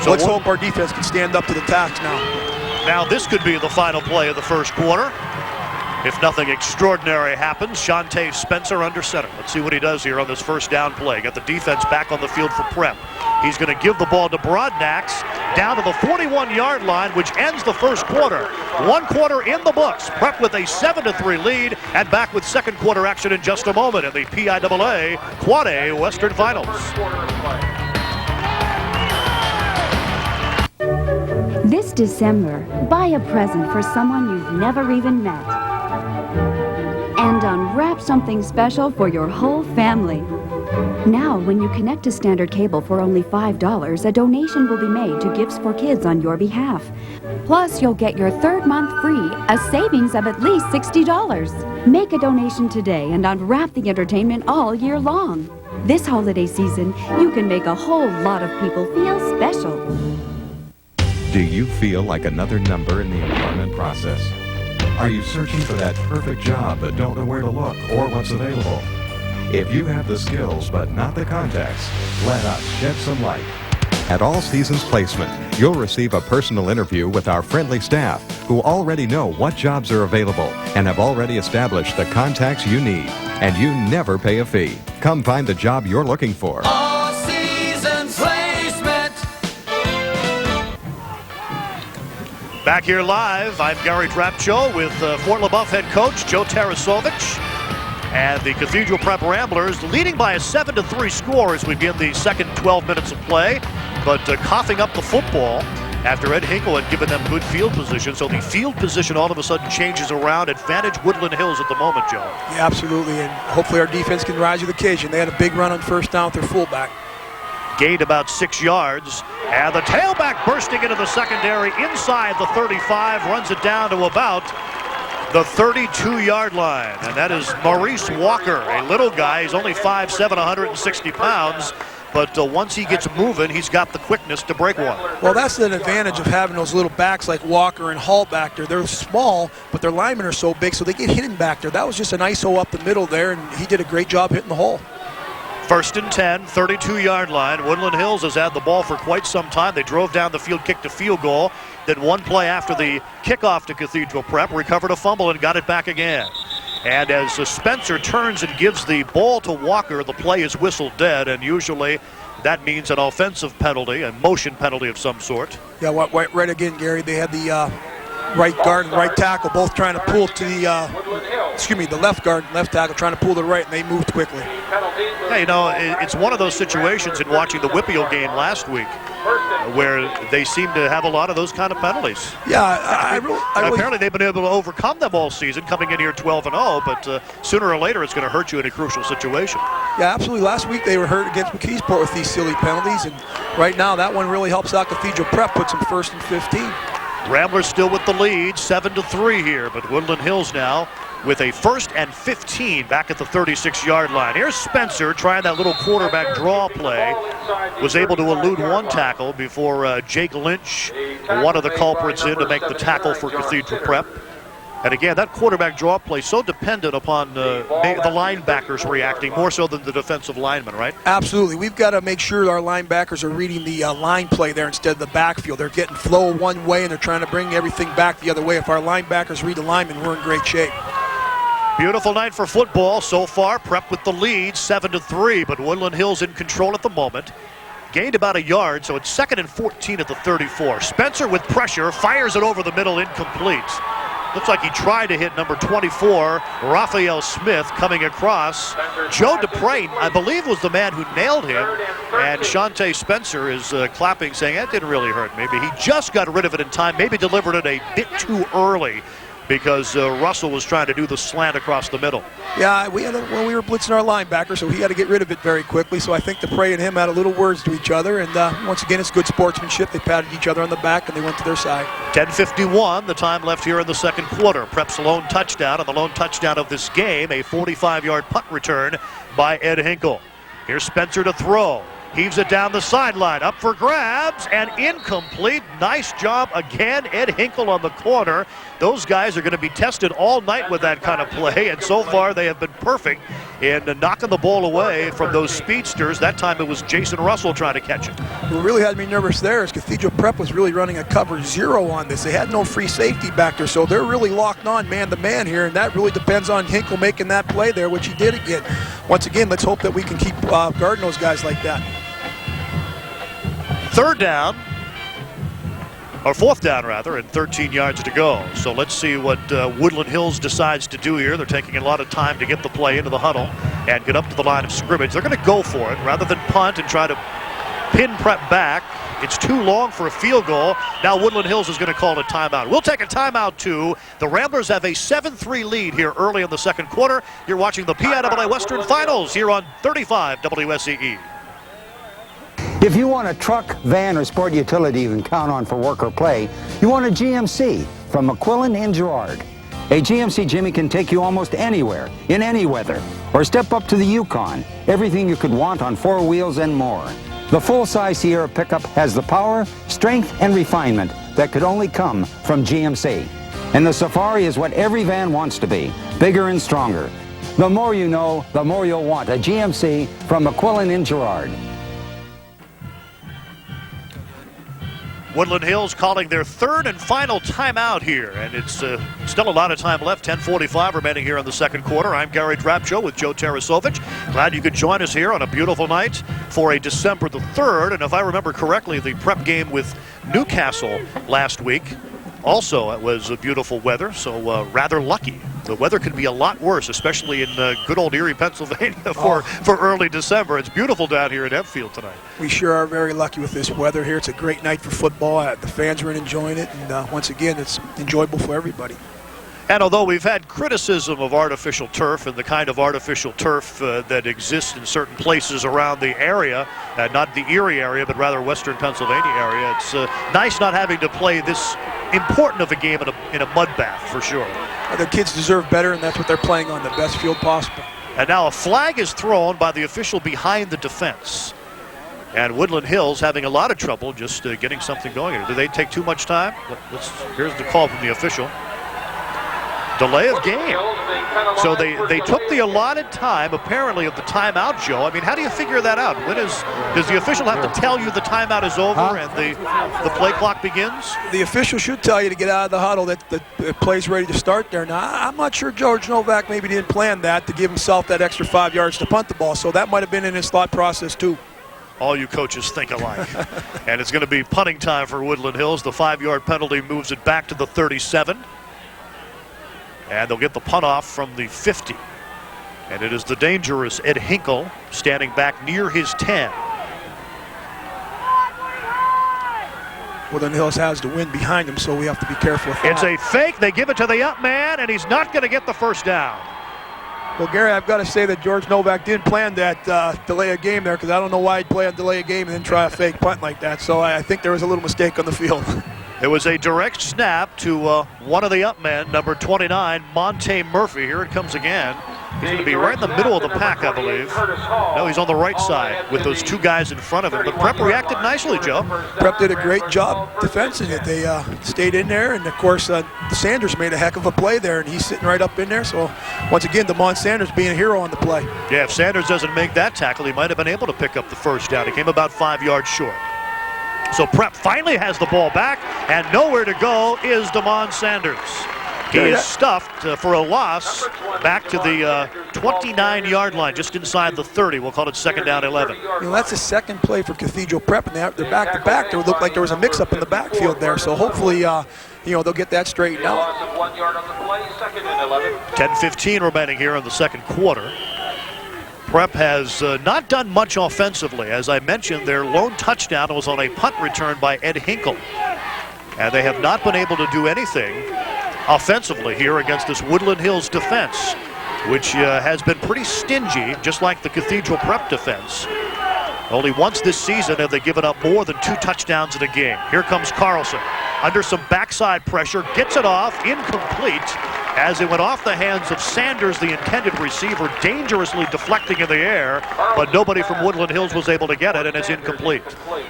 Speaker 2: So let's hope our defense can stand up to the task now.
Speaker 1: Now this could be the final play of the first quarter. If nothing extraordinary happens, Shante Spencer under center. Let's see what he does here on this first down play. Got the defense back on the field for Prep. He's going to give the ball to Broadnax down to the 41-yard line, which ends the first quarter. 1 quarter in the books. Prep with a 7-3 lead, and back with second quarter action in just a moment in the PIAA Quad A Western Finals.
Speaker 15: This December, buy a present for someone you've never even met. And unwrap something special for your whole family. Now, when you connect to Standard Cable for only $5, a donation will be made to Gifts for Kids on your behalf. Plus, you'll get your 3rd month free, a savings of at least $60. Make a donation today and unwrap the entertainment all year long. This holiday season, you can make a whole lot of people feel special.
Speaker 14: Do you feel like another number in the employment process? Are you searching for that perfect job but don't know where to look or what's available? If you have the skills but not the contacts, let us shed some light. At All Seasons Placement, you'll receive a personal interview with our friendly staff who already know what jobs are available and have already established the contacts you need. And you never pay a fee. Come find the job you're looking for.
Speaker 13: All Seasons Placement.
Speaker 1: Back here live, I'm Gary Drapcho with Fort LaBeouf head coach Joe Tarasovich. And the Cathedral Prep Ramblers leading by a 7-3 score as we begin the second 12 minutes of play. But coughing up the football after Ed Hinkle had given them good field position. So the field position all of a sudden changes around. Advantage Woodland Hills at the moment, Joe.
Speaker 2: Yeah, absolutely. And hopefully our defense can rise to the occasion. They had a big run on first down with their fullback.
Speaker 1: Gained about 6 yards. And the tailback bursting into the secondary inside the 35. Runs it down to about the 32-yard line. And that is Maurice Walker, a little guy. He's only 5'7", 160 pounds. But once he gets moving, he's got the quickness to break one.
Speaker 2: Well, that's an advantage of having those little backs like Walker and Hall back there. They're small, but their linemen are so big, so they get hidden back there. That was just an ISO up the middle there, and he did a great job hitting the hole.
Speaker 1: First and 10, 32-yard line. Woodland Hills has had the ball for quite some time. They drove down the field, kicked a field goal. Then one play after the kickoff to Cathedral Prep, recovered a fumble and got it back again. And as Spencer turns and gives the ball to Walker, the play is whistled dead, and usually that means an offensive penalty, a motion penalty of some sort.
Speaker 2: Yeah, right again, Gary. They had the right guard and right tackle both trying to pull to the, the left guard and left tackle trying to pull to the right, and they moved quickly.
Speaker 1: Yeah, you know, it's one of those situations in watching the Whippeal game last week where they seem to have a lot of those kind of penalties.
Speaker 2: Yeah,
Speaker 1: apparently they've been able to overcome them all season, coming in here 12-0, but sooner or later it's going to hurt you in a crucial situation.
Speaker 2: Yeah, absolutely. Last week they were hurt against McKeesport with these silly penalties, and right now that one really helps out Cathedral Prep, puts them 1st and 15.
Speaker 1: Ramblers still with the lead, 7-3 here, but Woodland Hills now with a 1st and 15 back at the 36-yard line. Here's Spencer trying that little quarterback draw play. Was able to elude one tackle before Jake Lynch, one of the culprits, in to make the tackle for Cathedral Prep. And again, that quarterback draw play so dependent upon the linebackers reacting more so than the defensive linemen, right?
Speaker 2: Absolutely. We've got to make sure our linebackers are reading the line play there instead of the backfield. They're getting flow one way and they're trying to bring everything back the other way. If our linebackers read the linemen, we're in great shape.
Speaker 1: Beautiful night for football so far. Prep with the lead, 7-3, but Woodland Hills in control at the moment. gained about a yard, so it's 2nd and 14 at the 34. Spencer with pressure, fires it over the middle, incomplete. Looks like he tried to hit number 24, Raphael Smith, coming across. Joe Dupre, I believe, was the man who nailed him, and Shante Spencer is clapping, saying that didn't really hurt. Maybe he just got rid of it in time, maybe delivered it a bit too early, because Russell was trying to do the slant across the middle.
Speaker 2: Yeah, we were blitzing our linebacker, so he had to get rid of it very quickly. So I think Dupre and him had a little words to each other, and once again, it's good sportsmanship. They patted each other on the back, and they went to their side.
Speaker 1: 10:51, the time left here in the second quarter. Prep's lone touchdown, and the lone touchdown of this game, a 45-yard punt return by Ed Hinkle. Here's Spencer to throw. Heaves it down the sideline, up for grabs, and incomplete. Nice job again, Ed Hinkle on the corner. Those guys are going to be tested all night with that kind of play, and so far they have been perfect in knocking the ball away from those speedsters. That time it was Jason Russell trying to catch it.
Speaker 2: What really had me nervous there is Cathedral Prep was really running a cover 0 on this. They had no free safety back there, so they're really locked on man-to-man here, and that really depends on Hinkle making that play there, which he did again. Once again, let's hope that we can keep guarding those guys like that.
Speaker 1: Third down, or fourth down rather, and 13 yards to go. So let's see what Woodland Hills decides to do here. They're taking a lot of time to get the play into the huddle and get up to the line of scrimmage. They're going to go for it rather than punt and try to pin Prep back. It's too long for a field goal. Now Woodland Hills is going to call a timeout. We'll take a timeout too. The Ramblers have a 7-3 lead here early in the second quarter. You're watching the PIAA Western Finals here on 35 WSEE.
Speaker 16: If you want a truck, van, or sport utility you can count on for work or play, you want a GMC from McQuillan in Girard. A GMC Jimmy can take you almost anywhere, in any weather, or step up to the Yukon. Everything you could want on 4 wheels and more. The full-size Sierra pickup has the power, strength, and refinement that could only come from GMC. And the Safari is what every van wants to be, bigger and stronger. The more you know, the more you'll want a GMC from McQuillan in Girard.
Speaker 1: Woodland Hills calling their third and final timeout here, and it's still a lot of time left, 10:45 remaining here in the second quarter. I'm Gary Drapcho with Joe Tarasovich. Glad you could join us here on a beautiful night for a December the 3rd, and if I remember correctly, the Prep game with Newcastle last week, also it was beautiful weather, so rather lucky. The weather could be a lot worse, especially in good old Erie, Pennsylvania for early December. It's beautiful down here at Hempfield tonight.
Speaker 2: We sure are very lucky with this weather here. It's a great night for football. The fans are enjoying it, and once again, it's enjoyable for everybody.
Speaker 1: And although we've had criticism of artificial turf and the kind of artificial turf that exists in certain places around the area, not the Erie area, but rather western Pennsylvania area, it's nice not having to play this important of a game in a mud bath, for sure.
Speaker 2: The kids deserve better, and that's what they're playing on, the best field possible.
Speaker 1: And now a flag is thrown by the official behind the defense. And Woodland Hills having a lot of trouble just getting something going here. Do they take too much time? Here's the call from the official. Delay of game. So they took the allotted time, apparently, of the timeout, Joe. I mean, how do you figure that out? Does the official have to tell you the timeout is over and the play clock begins?
Speaker 2: The official should tell you to get out of the huddle, that the play's ready to start there. Now, I'm not sure George Novak maybe didn't plan that to give himself that extra 5 yards to punt the ball, so that might have been in his thought process, too.
Speaker 1: All you coaches think alike. And it's going to be punting time for Woodland Hills. The 5-yard penalty moves it back to the 37. And they'll get the punt off from the 50. And it is the dangerous Ed Hinkle standing back near his 10.
Speaker 2: Woodland Hills has the wind behind him, so we have to be careful with that.
Speaker 1: It's a fake. They give it to the up man, and he's not going to get the first down.
Speaker 2: Well, Gary, I've got to say that George Novak didn't plan that delay a game there, because I don't know why he'd play a delay a game and then try a fake punt like that. So I think there was a little mistake on the field.
Speaker 1: It was a direct snap to one of the up men, number 29, Monte Murphy. Here it comes again. He's going to be right in the middle of the pack, I believe. No, he's on the right side with those two guys in front of him. But Prep reacted nicely, Joe.
Speaker 2: Prep did a great job defending it. They stayed in there, and of course, Sanders made a heck of a play there, and he's sitting right up in there. So once again, Damon Sanders being a hero on the play.
Speaker 1: Yeah, if Sanders doesn't make that tackle, he might have been able to pick up the first down. He came about 5 yards short. So Prep finally has the ball back, and nowhere to go is Damon Sanders. He is stuffed for a loss back to the 29-yard line, just inside the 30. We'll call it second down 11.
Speaker 2: You know, that's the second play for Cathedral Prep, and they're back-to-back. There looked like there was a mix-up in the backfield there, so hopefully, you know, they'll get that straightened out.
Speaker 1: 10:15 remaining here in the second quarter. Prep has not done much offensively. As I mentioned, their lone touchdown was on a punt return by Ed Hinkle. And they have not been able to do anything offensively here against this Woodland Hills defense, which has been pretty stingy, just like the Cathedral Prep defense. Only once this season have they given up more than 2 touchdowns in a game. Here comes Carlson. Under some backside pressure, gets it off, incomplete, as it went off the hands of Sanders, the intended receiver, dangerously deflecting in the air, but nobody from Woodland Hills was able to get it, and it's incomplete.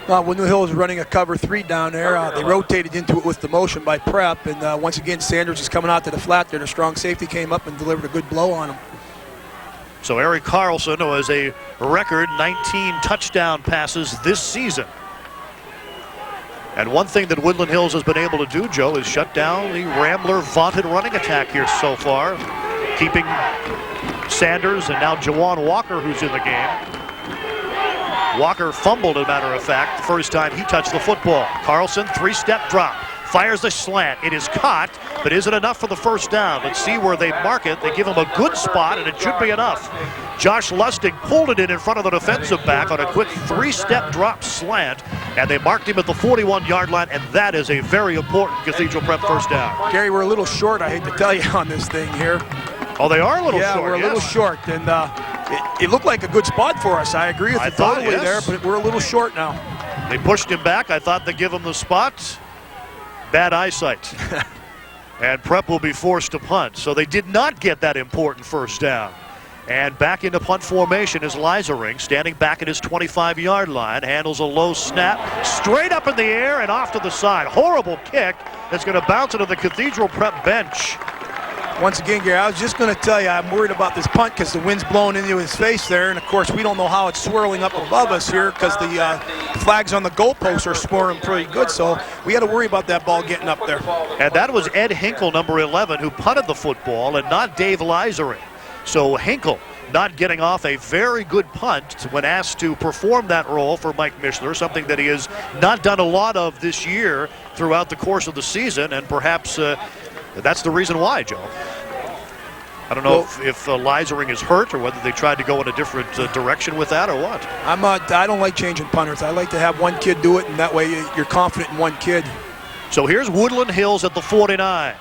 Speaker 2: Woodland Hills is running a cover 3 down there. They rotated into it with the motion by Prep, and once again, Sanders is coming out to the flat there. The strong safety came up and delivered a good blow on him.
Speaker 1: So Eric Carlson, who has a record 19 touchdown passes this season. And one thing that Woodland Hills has been able to do, Joe, is shut down the Rambler vaunted running attack here so far, keeping Sanders and now Jawan Walker, who's in the game. Walker fumbled, as a matter of fact, the first time he touched the football. Carlson, 3-step drop, fires the slant. It is caught, but is it enough for the first down? Let's see where they mark it. They give him a good spot, and it should be enough. Josh Lustig pulled it in front of the defensive back on a quick 3-step drop slant, and they marked him at the 41-yard line, and that is a very important Cathedral Prep first down.
Speaker 2: Gary, we're a little short, I hate to tell you, on this thing here.
Speaker 1: Oh, they are a little short.
Speaker 2: Yeah, we're a little short, and it looked like a good spot for us. I agree with you totally there, but we're a little short now.
Speaker 1: They pushed him back. I thought they'd give him the spot. Bad eyesight. And Prep will be forced to punt. So they did not get that important first down. And back into punt formation is Lizering, standing back at his 25-yard line, handles a low snap, straight up in the air and off to the side. Horrible kick that's going to bounce into the Cathedral Prep bench.
Speaker 2: Once again, Gary, I was just going to tell you, I'm worried about this punt because the wind's blowing into his face there, and of course we don't know how it's swirling up above us here because the flags on the goalposts are swirling pretty good, so we got to worry about that ball getting up there.
Speaker 1: And that was Ed Hinkle, number 11, who punted the football, and not Dave Lizering. So Hinkle not getting off a very good punt when asked to perform that role for Mike Mishler, something that he has not done a lot of this year throughout the course of the season, and perhaps that's the reason why, Joe. I don't know if Lizering is hurt or whether they tried to go in a different direction with that or what.
Speaker 2: I don't like changing punters. I like to have one kid do it, and that way you're confident in one kid.
Speaker 1: So here's Woodland Hills at the 49.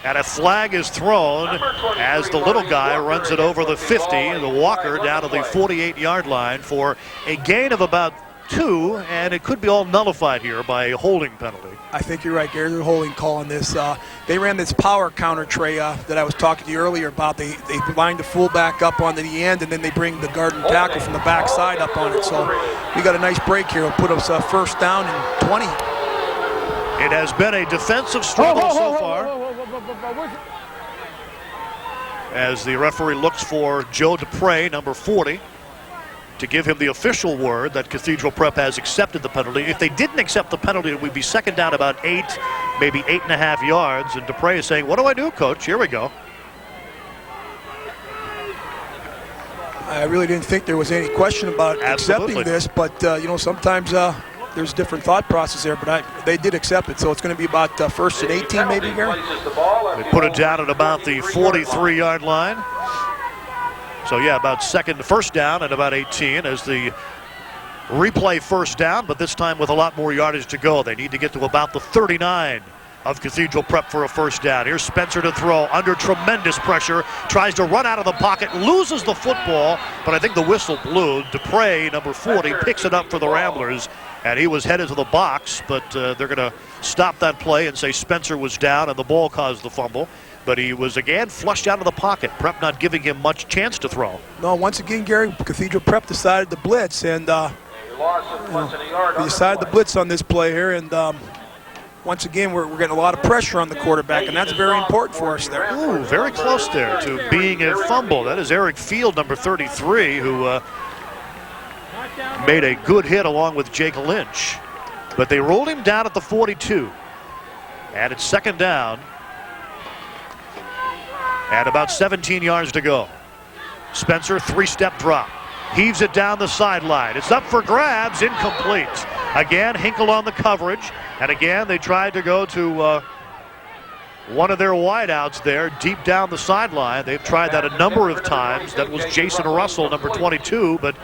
Speaker 1: And a flag is thrown as the little guy runs it over the 50, and the Walker down to the 48-yard line for a gain of about 2, and it could be all nullified here by a holding penalty.
Speaker 2: I think you're right, Gary. They're holding call on this. They ran this power counter, Trey, that I was talking to you earlier about. They lined the fullback up onto the end, and then they bring the guard and tackle from the backside up on it. So we got a nice break here. It'll put us first down and 20.
Speaker 1: It has been a defensive struggle so far, as the referee looks for Joe Dupre, number 40, to give him the official word that Cathedral Prep has accepted the penalty. If they didn't accept the penalty, it would be second down about 8, maybe 8.5 yards. And Dupre is saying, "What do I do, Coach? Here we go."
Speaker 2: I really didn't think there was any question about
Speaker 1: Absolutely.
Speaker 2: accepting this, but you know, sometimes there's different thought process there, but they did accept it, so it's going to be about first and 18 maybe, Gary?
Speaker 1: They put it down at about the 43-yard line. So yeah, about first down at about 18 as the replay first down, but this time with a lot more yardage to go. They need to get to about the 39 of Cathedral Prep for a first down. Here's Spencer to throw under tremendous pressure, tries to run out of the pocket, loses the football, but I think the whistle blew. Dupre, number 40, picks it up for the Ramblers, and he was headed to the box, but they're going to stop that play and say Spencer was down and the ball caused the fumble. But he was again flushed out of the pocket. Prep not giving him much chance to throw.
Speaker 2: No, once again, Gary, Cathedral Prep decided to blitz, and they decided to blitz on this play here, and once again, we're getting a lot of pressure on the quarterback, and that's very important for us there.
Speaker 1: Ooh, very close there to being a fumble. That is Eric Field, number 33, who made a good hit along with Jake Lynch. But they rolled him down at the 42. And it's second down. And about 17 yards to go. Spencer, three-step drop. Heaves it down the sideline. It's up for grabs, incomplete. Again, Hinkle on the coverage. And again, they tried to go to one of their wideouts there deep down the sideline. They've tried that a number of times. That was Jason Russell, number 22, but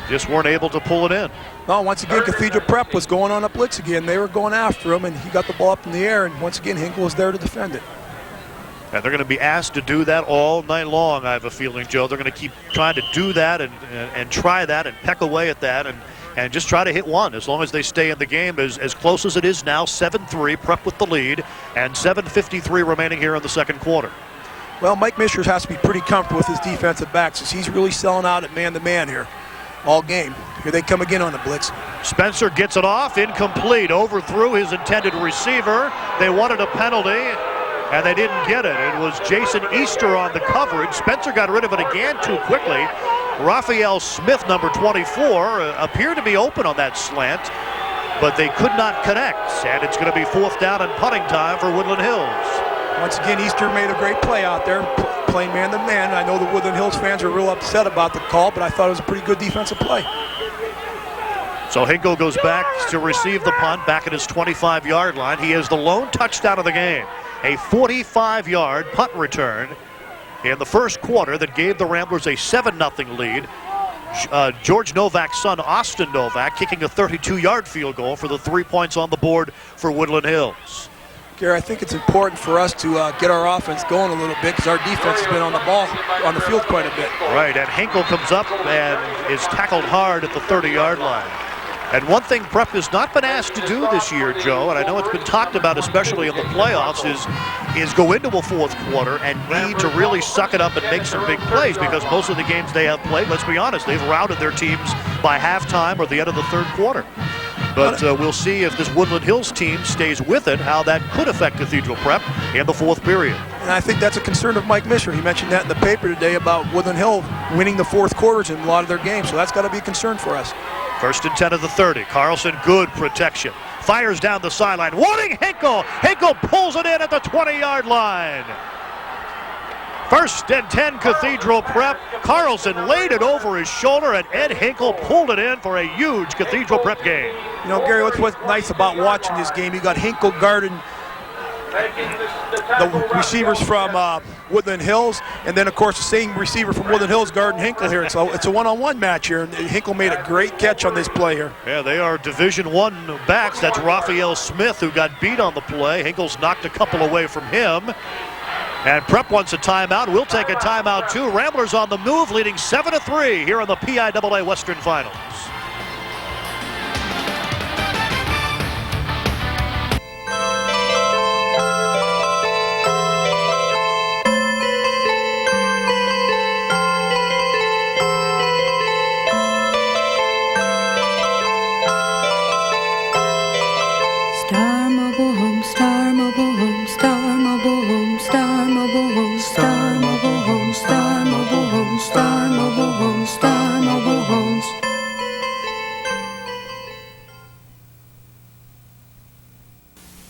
Speaker 1: just weren't able to pull it in.
Speaker 2: No, once again, Cathedral Prep was going on a blitz again. They were going after him, and he got the ball up in the air, and once again, Hinkle was there to defend it.
Speaker 1: And they're going to be asked to do that all night long, I have a feeling, Joe. They're going to keep trying to do that and try that and peck away at that and just try to hit one as long as they stay in the game as close as it is now. 7-3, Prep with the lead, and 7:53 remaining here in the second quarter.
Speaker 2: Well, Mike Misher has to be pretty comfortable with his defensive backs as he's really selling out at man-to-man here all game. Here they come again on the blitz.
Speaker 1: Spencer gets it off, incomplete, overthrew his intended receiver. They wanted a penalty, and they didn't get it. It was Jason Easter on the coverage. Spencer got rid of it again too quickly. Raphael Smith, number 24, appeared to be open on that slant, but they could not connect, and it's going to be fourth down and punting time for Woodland Hills.
Speaker 2: Once again, Easter made a great play out there, playing man-to-man. I know the Woodland Hills fans are real upset about the call, but I thought it was a pretty good defensive play.
Speaker 1: So Hinkle goes back to receive the punt back at his 25-yard line. He has the lone touchdown of the game, a 45-yard punt return in the first quarter that gave the Ramblers a 7-0 lead. George Novak's son, Austin Novak, kicking a 32-yard field goal for the 3 points on the board for Woodland Hills.
Speaker 2: Gary, I think it's important for us to get our offense going a little bit because our defense has been on the ball, on the field quite a bit.
Speaker 1: Right, and Hinkle comes up and is tackled hard at the 30-yard line. And one thing Prep has not been asked to do this year, Joe, and I know it's been talked about especially in the playoffs, is go into a fourth quarter and need to really suck it up and make some big plays, because most of the games they have played, let's be honest, they've routed their teams by halftime or the end of the third quarter. But we'll see if this Woodland Hills team stays with it, how that could affect Cathedral Prep in the fourth period.
Speaker 2: And I think that's a concern of Mike Misher. He mentioned that in the paper today about Woodland Hill winning the fourth quarters in a lot of their games, so that's got to be a concern for us.
Speaker 1: First and 10 of the 30. Carlson, good protection. Fires down the sideline. Wanting Hinkle. Hinkle pulls it in at the 20-yard line. First and 10, Cathedral Prep. Carlson laid it over his shoulder, and Ed Hinkle pulled it in for a huge Cathedral Prep game.
Speaker 2: You know, Gary, what's nice about watching this game, you got Hinkle guarding the receivers from Woodland Hills, and then, of course, the same receiver from Woodland Hills guarding Hinkle here. So it's a one-on-one match here, and Hinkle made a great catch on this play here.
Speaker 1: Yeah, they are Division I backs. That's Raphael Smith, who got beat on the play. Hinkle's knocked a couple away from him. And Prep wants a timeout. We'll take a timeout, too. Ramblers on the move, leading 7-3 here in the PIAA Western Finals.
Speaker 8: Star Mobile Home, Star Mobile Home, Star Mobile Home, Star Mobile Home, Star Mobile Home, Star Mobile Home, Star Mobile Home, Star Mobile Homes.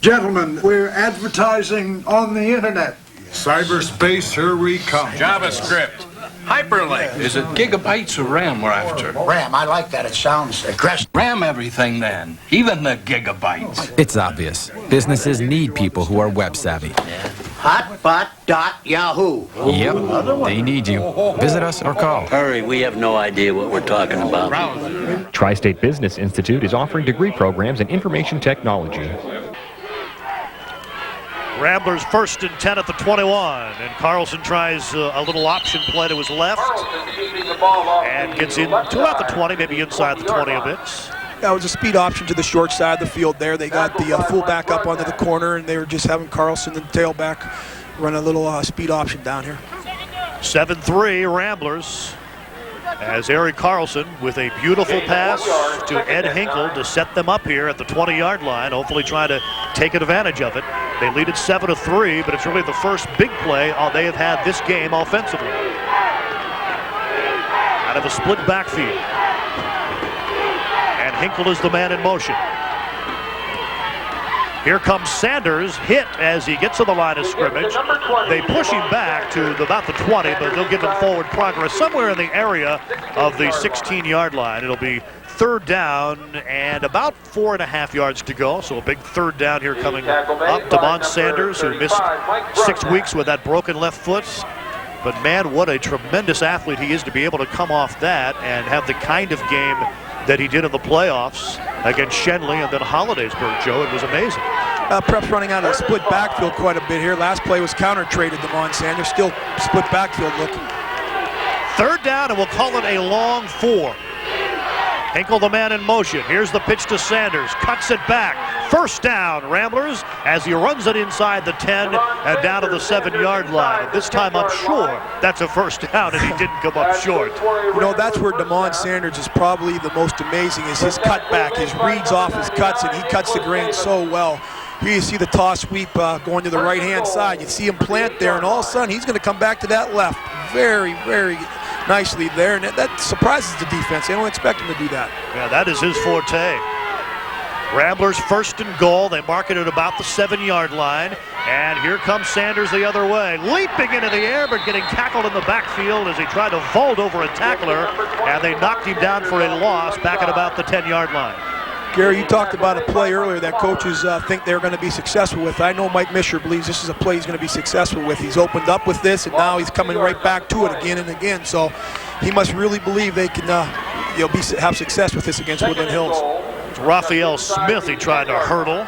Speaker 17: Gentlemen, we're advertising on the internet.
Speaker 18: Cyberspace, here we come.
Speaker 19: JavaScript. Hyperlink. Is it gigabytes or RAM we're after?
Speaker 10: Ram, I like that. It sounds aggressive.
Speaker 19: RAM everything then, even the gigabytes.
Speaker 20: It's obvious. Businesses need people who are web savvy.
Speaker 10: Hotbot.yahoo.
Speaker 20: Yep, they need you. Visit us or call.
Speaker 21: Hurry, we have no idea what we're talking about.
Speaker 11: Tri-State Business Institute is offering degree programs in information technology.
Speaker 1: Ramblers first and 10 at the 21, and Carlson tries a little option play to his left and gets in to about the 20, maybe inside the 20 a bit.
Speaker 2: That was a speed option to the short side of the field there. They got the fullback up onto the corner, and they were just having Carlson and the tailback run a little speed option down here.
Speaker 1: 7-3 Ramblers, as Erie Carlson with a beautiful pass to Ed Hinkle to set them up here at the 20-yard line, hopefully trying to take advantage of it. They lead it 7-3, but it's really the first big play they have had this game offensively. Out of a split backfield. And Hinkle is the man in motion. Here comes Sanders, hit as he gets to the line of scrimmage. They push him back to about the 20, but they'll give him forward progress somewhere in the area of the 16-yard line. It'll be third down and about 4.5 yards to go. So a big third down here coming up. Damon Sanders, who missed 6 weeks with that broken left foot. But man, what a tremendous athlete he is to be able to come off that and have the kind of game that he did in the playoffs against Shenley and then Hollidaysburg, Joe. It was amazing.
Speaker 2: Prep's running out of the split backfield quite a bit here. Last play was counter-traded to Damon Sanders. Still split backfield looking.
Speaker 1: Third down, and we'll call it a long 4. Hinkle the man in motion. Here's the pitch to Sanders. Cuts it back. First down, Ramblers, as he runs it inside the 10 and down to the 7-yard line. This time up short. That's a first down, and he didn't come up short.
Speaker 2: You know, that's where Damon Sanders is probably the most amazing, is his cutback, his reads off his cuts, and he cuts the grain so well. Here you see the toss sweep going to the right-hand side. You see him plant there, and all of a sudden he's going to come back to that left. Very, very nicely there, and that surprises the defense. They don't expect him to do that.
Speaker 1: Yeah, that is his forte. Ramblers first and goal. They mark it at about the 7-yard line. And here comes Sanders the other way. Leaping into the air, but getting tackled in the backfield as he tried to vault over a tackler. And they knocked him down for a loss back at about the 10-yard line.
Speaker 2: Gary, you talked about a play earlier that coaches think they're going to be successful with. I know Mike Misher believes this is a play he's going to be successful with. He's opened up with this, and now he's coming right back to it again and again. So he must really believe they can have success with this against Woodland Hills.
Speaker 1: It's Raphael Smith he tried to hurdle.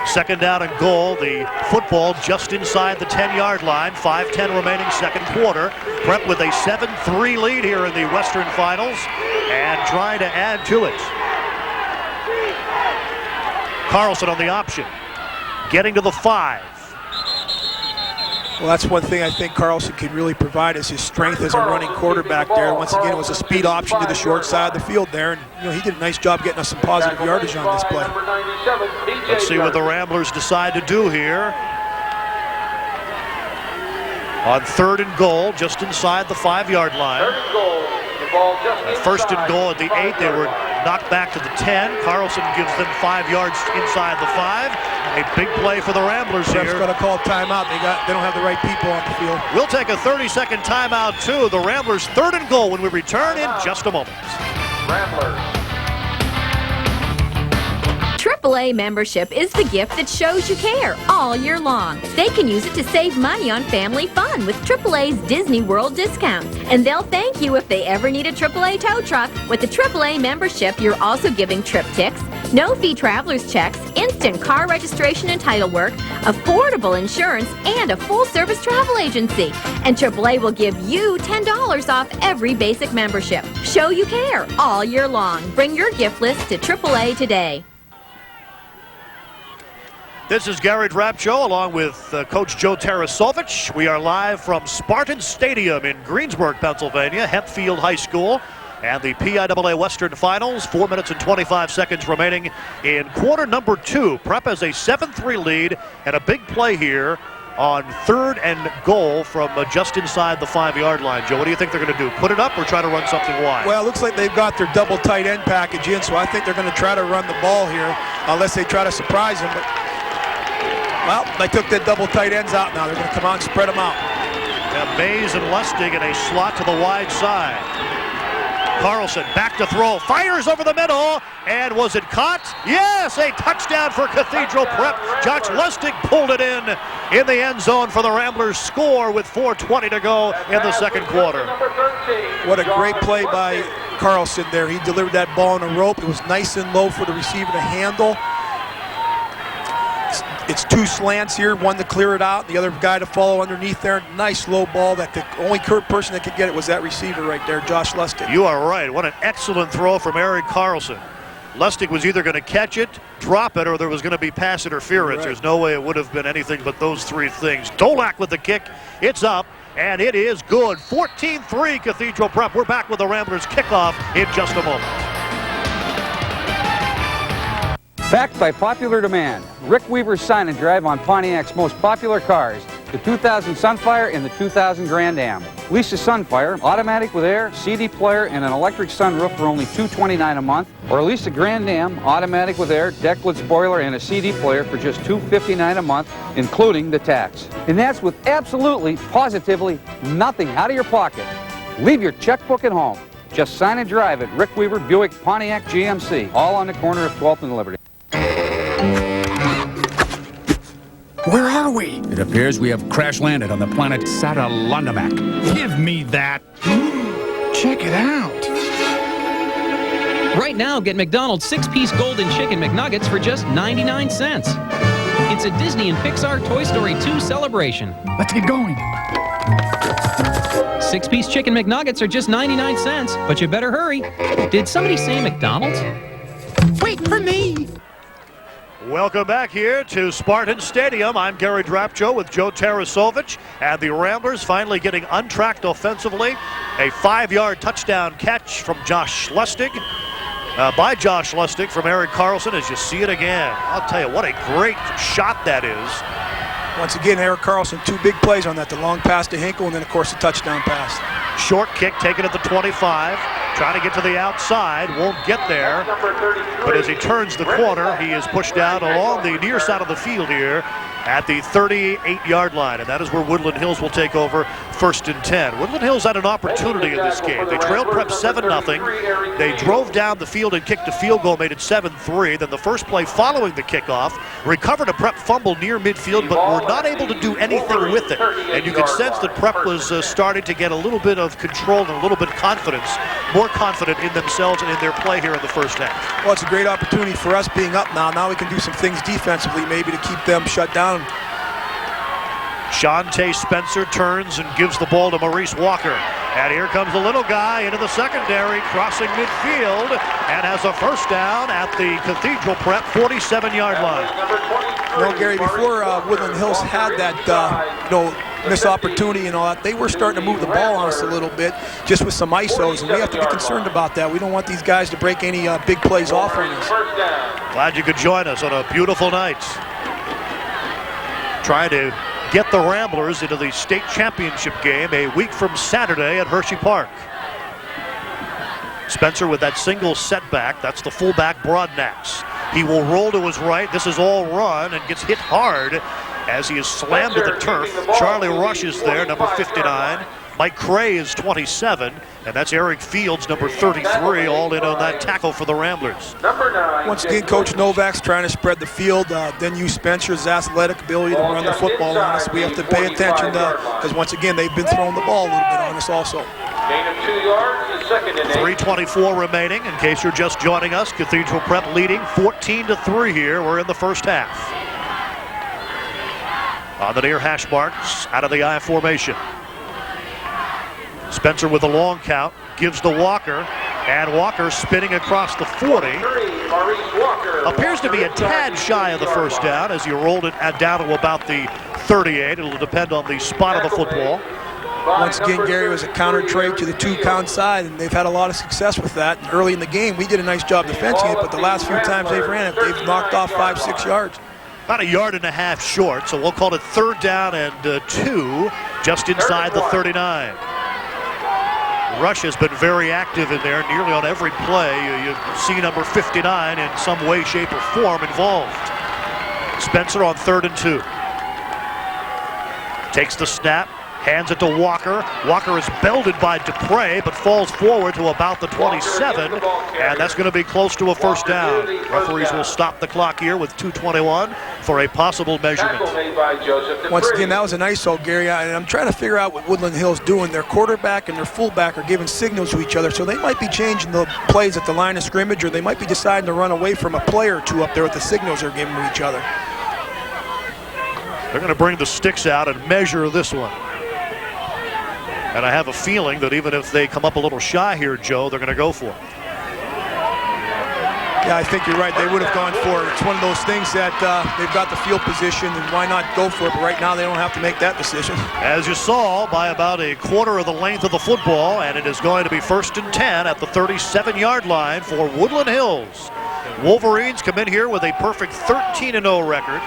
Speaker 1: Second down and goal. The football just inside the 10-yard line. 5:10 remaining second quarter. Prep with a 7-3 lead here in the Western Finals and trying to add to it. Carlson on the option, getting to the 5.
Speaker 2: Well, that's one thing I think Carlson can really provide is his strength as a running quarterback there. Once again, it was a speed option to the short side of the field there, and he did a nice job getting us some positive yardage on this play.
Speaker 1: Let's see what the Ramblers decide to do here. On third and goal, just inside the 5-yard line. First and goal at the 8, they were knocked back to the 10. Carlson gives them 5 yards inside the 5. A big play for the Ramblers here.
Speaker 2: They've got to call timeout. They don't have the right people on the field.
Speaker 1: We'll take a 30-second timeout too. The Ramblers third and goal when we return in just a moment.
Speaker 5: Ramblers. AAA membership is the gift that shows you care all year long. They can use it to save money on family fun with AAA's Disney World discounts. And they'll thank you if they ever need a AAA tow truck. With the AAA membership, you're also giving trip tics, no-fee traveler's checks, instant car registration and title work, affordable insurance, and a full-service travel agency. And AAA will give you $10 off every basic membership. Show you care all year long. Bring your gift list to AAA today.
Speaker 1: This is Garrett Rapcho along with Coach Joe Tarasovich. We are live from Spartan Stadium in Greesnburg, Pennsylvania, Hempfield High School, and the PIAA Western Finals. 4 minutes and 25 seconds remaining in quarter number 2. Prep has a 7-3 lead and a big play here on third and goal from just inside the 5-yard line. Joe, what do you think they're going to do? Put it up or try to run something wide?
Speaker 2: Well, it looks like they've got their double tight end package in, so I think they're going to try to run the ball here unless they try to surprise him. But well, they took their double tight ends out now. They're going to come out and spread them out.
Speaker 1: Now Mays and Lustig in a slot to the wide side. Carlson back to throw, fires over the middle, and was it caught? Yes, a touchdown for Cathedral Prep. Josh Lustig pulled it in the end zone for the Ramblers score with 4:20 to go in the second quarter.
Speaker 2: What a great play by Carlson there. He delivered that ball on a rope. It was nice and low for the receiver to handle. It's 2 slants here, one to clear it out, the other guy to follow underneath there. Nice low ball that the only person that could get it was that receiver right there, Josh Lustig.
Speaker 1: You are right. What an excellent throw from Eric Carlson. Lustig was either going to catch it, drop it, or there was going to be pass interference. Right. There's no way it would have been anything but those 3 things. Dolak with the kick. It's up, and it is good. 14-3 Cathedral Prep. We're back with the Ramblers kickoff in just a moment.
Speaker 16: Backed by popular demand, Rick Weaver's Sign and Drive on Pontiac's most popular cars
Speaker 3: the 2000 Sunfire, and the 2000 Grand Am. Lease a Sunfire, automatic with air, CD player, and an electric sunroof for only $229 a month, or lease a Grand Am, automatic with air, Decklid spoiler, and a CD player for just $259 a month, including the tax. And that's with absolutely, positively nothing out of your pocket. Leave your checkbook at home. Just sign and drive at Rick Weaver Buick Pontiac GMC, all on the corner of 12th and Liberty.
Speaker 22: Where are we? It appears we have crash landed on the planet Saturlundamak. Give me that. Check it out.
Speaker 23: Right now, get McDonald's 6-piece Golden Chicken McNuggets for just 99 cents. It's a Disney and Pixar Toy Story 2 celebration.
Speaker 22: Let's get going.
Speaker 23: 6-piece Chicken McNuggets are just 99 cents, but you better hurry. Did somebody say McDonald's?
Speaker 22: Wait for me.
Speaker 1: Welcome back here to Spartan Stadium. I'm Gary Drapcho with Joe Tarasovich, and the Ramblers finally getting untracked offensively. A 5-yard touchdown catch from Josh Lustig, by Josh Lustig from Eric Carlson, as you see it again. I'll tell you, what a great shot that is.
Speaker 2: Once again, Eric Carlson, 2 big plays on that. The long pass to Hinkle, and then, of course, the touchdown pass.
Speaker 1: Short kick taken at the 25. Trying to get to the outside, won't get there. But as he turns the corner, he is pushed down along the near side of the field here at the 38-yard line. And that is where Woodland Hills will take over, 1st and 10. Woodland Hills had an opportunity in this game. They trailed Prep 7-0. They drove down the field and kicked a field goal, made it 7-3. Then the first play following the kickoff, recovered a Prep fumble near midfield, but were not able to do anything with it. And you could sense that Prep was starting to get a little bit of control and a little bit of confidence, more confident in themselves and in their play here in the first half.
Speaker 2: Well, it's a great opportunity for us being up now. Now we can do some things defensively, maybe to keep them shut down.
Speaker 1: Shante Spencer turns and gives the ball to Maurice Walker. And here comes the little guy into the secondary, crossing midfield, and has a first down at the Cathedral Prep 47-yard line.
Speaker 2: Well, Gary, before Woodland Hills had that, missed opportunity and all that, they were starting to move the ball on us a little bit, just with some ISOs, and we have to be concerned about that. We don't want these guys to break any big plays off on us.
Speaker 1: Glad you could join us on a beautiful night. Trying to get the Ramblers into the state championship game a week from Saturday at Hershey Park. Spencer with that single setback. That's the fullback Broadnax. He will roll to his right. This is all run and gets hit hard as he is slammed to the turf. Charlie Rush is there, number 59. Mike Cray is 27, and that's Eric Fields, number 33, all in on that tackle for the Ramblers.
Speaker 2: Once again, Coach Novak's trying to spread the field, then use Spencer's athletic ability to run the football on us. We have to pay attention because once again, they've been throwing the ball a little bit on us also.
Speaker 1: 3:24 remaining, in case you're just joining us. Cathedral Prep leading 14-3 here. We're in the first half. On the near hash marks, out of the I formation. Spencer with a long count, gives to Walker, and Walker spinning across the 40. Appears to be a tad shy of the first down as he rolled it down to about the 38. It'll depend on the spot of the football.
Speaker 2: Once again, Gary was a counter trade to the 2-count side, and they've had a lot of success with that. Early in the game, we did a nice job defending it, but the last few times they've ran it, they've knocked off 5-6 yards.
Speaker 1: About 1.5 yards short, so we'll call it 3rd down and 2, just inside the 39. Rush has been very active in there, nearly on every play. You see number 59 in some way, shape, or form involved. Spencer on 3rd and 2. Takes the snap, hands it to Walker. Walker is belted by Dupre, but falls forward to about the 27, and that's going to be close to a first down. Referees will stop the clock here with 2:21 for a possible measurement.
Speaker 2: Once again, that was an ISO, Gary, and I'm trying to figure out what Woodland Hill's doing. Their quarterback and their fullback are giving signals to each other, so they might be changing the plays at the line of scrimmage, or they might be deciding to run away from a play or two up there with the signals they're giving to each other.
Speaker 1: They're going to bring the sticks out and measure this one. And I have a feeling that even if they come up a little shy here, Joe, they're going to go for it.
Speaker 2: Yeah, I think you're right. They would have gone for it. It's one of those things that they've got the field position, and why not go for it? But right now, they don't have to make that decision.
Speaker 1: As you saw, by about 1/4 of the length of the football, and it is going to be 1st and 10 at the 37-yard line for Woodland Hills. Wolverines come in here with a perfect 13-0 record.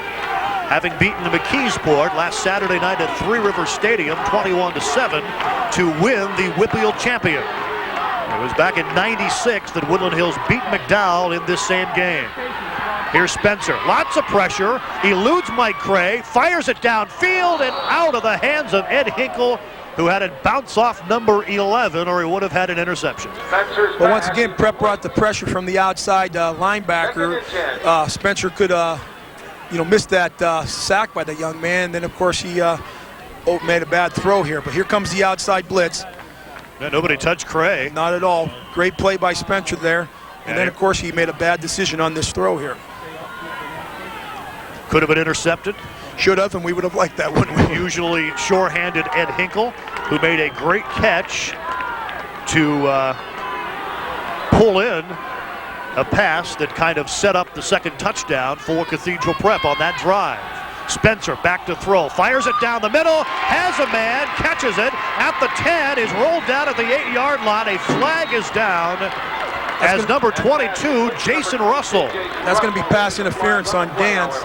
Speaker 1: having beaten the McKeesport last Saturday night at Three Rivers Stadium 21-7 to win the Whitfield champion. It was back in '96 that Woodland Hills beat McDowell in this same game. Here's Spencer. Lots of pressure. Eludes Mike Cray. Fires it downfield and out of the hands of Ed Hinkle, who had it bounce off number 11, or he would have had an interception.
Speaker 2: But once again, Prep brought the pressure from the outside linebacker. Spencer could, miss that sack by the young man. Then, of course, he made a bad throw here. But here comes the outside blitz.
Speaker 1: Yeah, nobody touched Cray.
Speaker 2: Not at all. Great play by Spencer there. And then, of course, he made a bad decision on this throw here.
Speaker 1: Could have been intercepted.
Speaker 2: Should have, and we would have liked that, wouldn't we?
Speaker 1: Usually sure-handed Ed Hinkle, who made a great catch to pull in a pass that kind of set up the second touchdown for Cathedral Prep on that drive. Spencer back to throw, fires it down the middle, has a man, catches it at the 10, is rolled down at the 8-yard line. A flag is down as number 22, Jason Russell.
Speaker 2: That's going to be pass interference on Dance,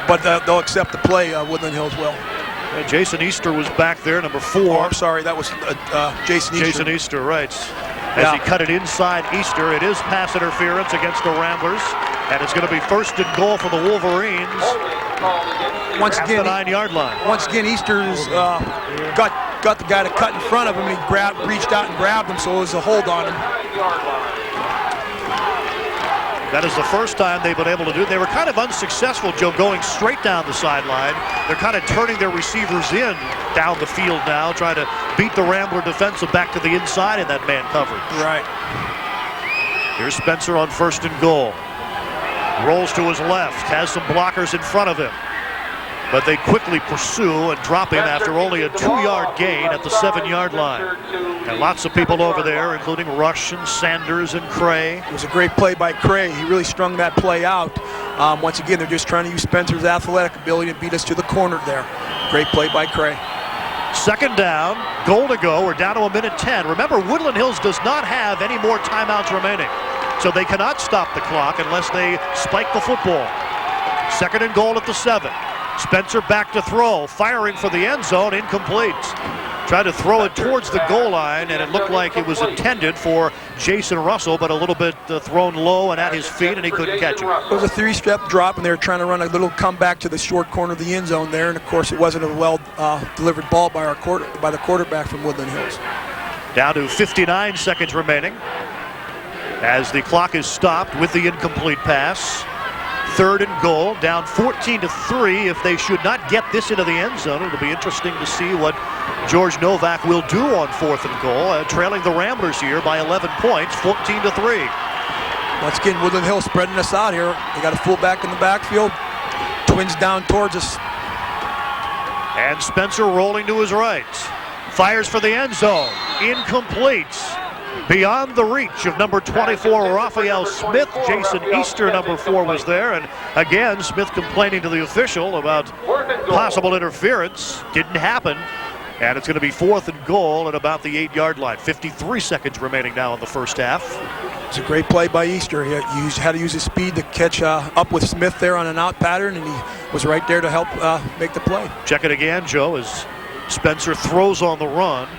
Speaker 2: but they'll accept the play, Woodland Hills will.
Speaker 1: Jason Easter was back there, number 4.
Speaker 2: Oh, I'm sorry, that was Jason Easter.
Speaker 1: Jason Easter, right. As he cut it inside Easter, it is pass interference against the Ramblers, and it's going to be first and goal for the Wolverines
Speaker 2: once
Speaker 1: at
Speaker 2: again,
Speaker 1: the 9-yard line.
Speaker 2: Once again, Easter's got the guy to cut in front of him, and he reached out and grabbed him, so it was a hold on him.
Speaker 1: That is the first time they've been able to do it. They were kind of unsuccessful, Joe, going straight down the sideline. They're kind of turning their receivers in down the field now, trying to beat the Rambler defensive back to the inside in that man coverage.
Speaker 2: Right.
Speaker 1: Here's Spencer on first and goal. Rolls to his left, has some blockers in front of him. But they quickly pursue and drop him after only a 2-yard gain at the 7-yard line. And lots of people over there, including Rush and Sanders and Cray.
Speaker 2: It was a great play by Cray. He really strung that play out. Once again, they're just trying to use Spencer's athletic ability to beat us to the corner there. Great play by Cray.
Speaker 1: Second down, goal to go. We're down to 1:10. Remember, Woodland Hills does not have any more timeouts remaining, so they cannot stop the clock unless they spike the football. Second and goal at the 7. Spencer back to throw, firing for the end zone, incomplete. Tried to throw it towards the goal line, and it looked like it was intended for Jason Russell, but a little bit thrown low and at his feet, and he couldn't catch it.
Speaker 2: It was a 3-step drop, and they were trying to run a little comeback to the short corner of the end zone there, and of course it wasn't a well delivered ball by the quarterback from Woodland Hills.
Speaker 1: Down to 59 seconds remaining as the clock is stopped with the incomplete pass. Third and goal, down 14-3. If they should not get this into the end zone, it'll be interesting to see what George Novak will do on fourth and goal, trailing the Ramblers here by 11 points, 14-3.
Speaker 2: Once again, Woodland Hills spreading us out here. They got a fullback in the backfield. Twins down towards us.
Speaker 1: And Spencer rolling to his right. Fires for the end zone. Incomplete. Beyond the reach of number 24, Raphael Smith. Jason Easter, number 4, was there. And again, Smith complaining to the official about possible interference. Didn't happen. And it's going to be fourth and goal at about the 8-yard line. 53 seconds remaining now in the first half.
Speaker 2: It's a great play by Easter. He had to use his speed to catch up with Smith there on an out pattern, and he was right there to help make the play.
Speaker 1: Check it again, Joe, as Spencer throws on the run.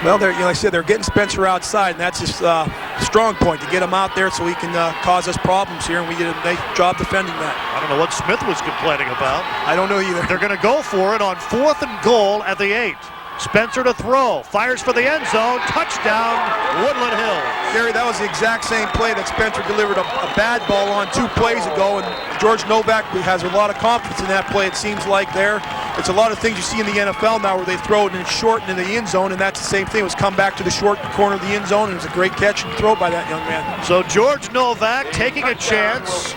Speaker 2: Well, like I said, they're getting Spencer outside, and that's his strong point, to get him out there so he can cause us problems here, and we did a nice job defending that.
Speaker 1: I don't know what Smith was complaining about.
Speaker 2: I don't know either.
Speaker 1: They're going to go for it on fourth and goal at the 8. Spencer to throw, fires for the end zone, touchdown, Woodland Hills.
Speaker 2: Gary, that was the exact same play that Spencer delivered a bad ball on 2 plays ago, and George Novak has a lot of confidence in that play, it seems like there. It's a lot of things you see in the NFL now where they throw it in short and in the end zone, and that's the same thing. It was come back to the short corner of the end zone, and it was a great catch and throw by that young man.
Speaker 1: So George Novak taking a chance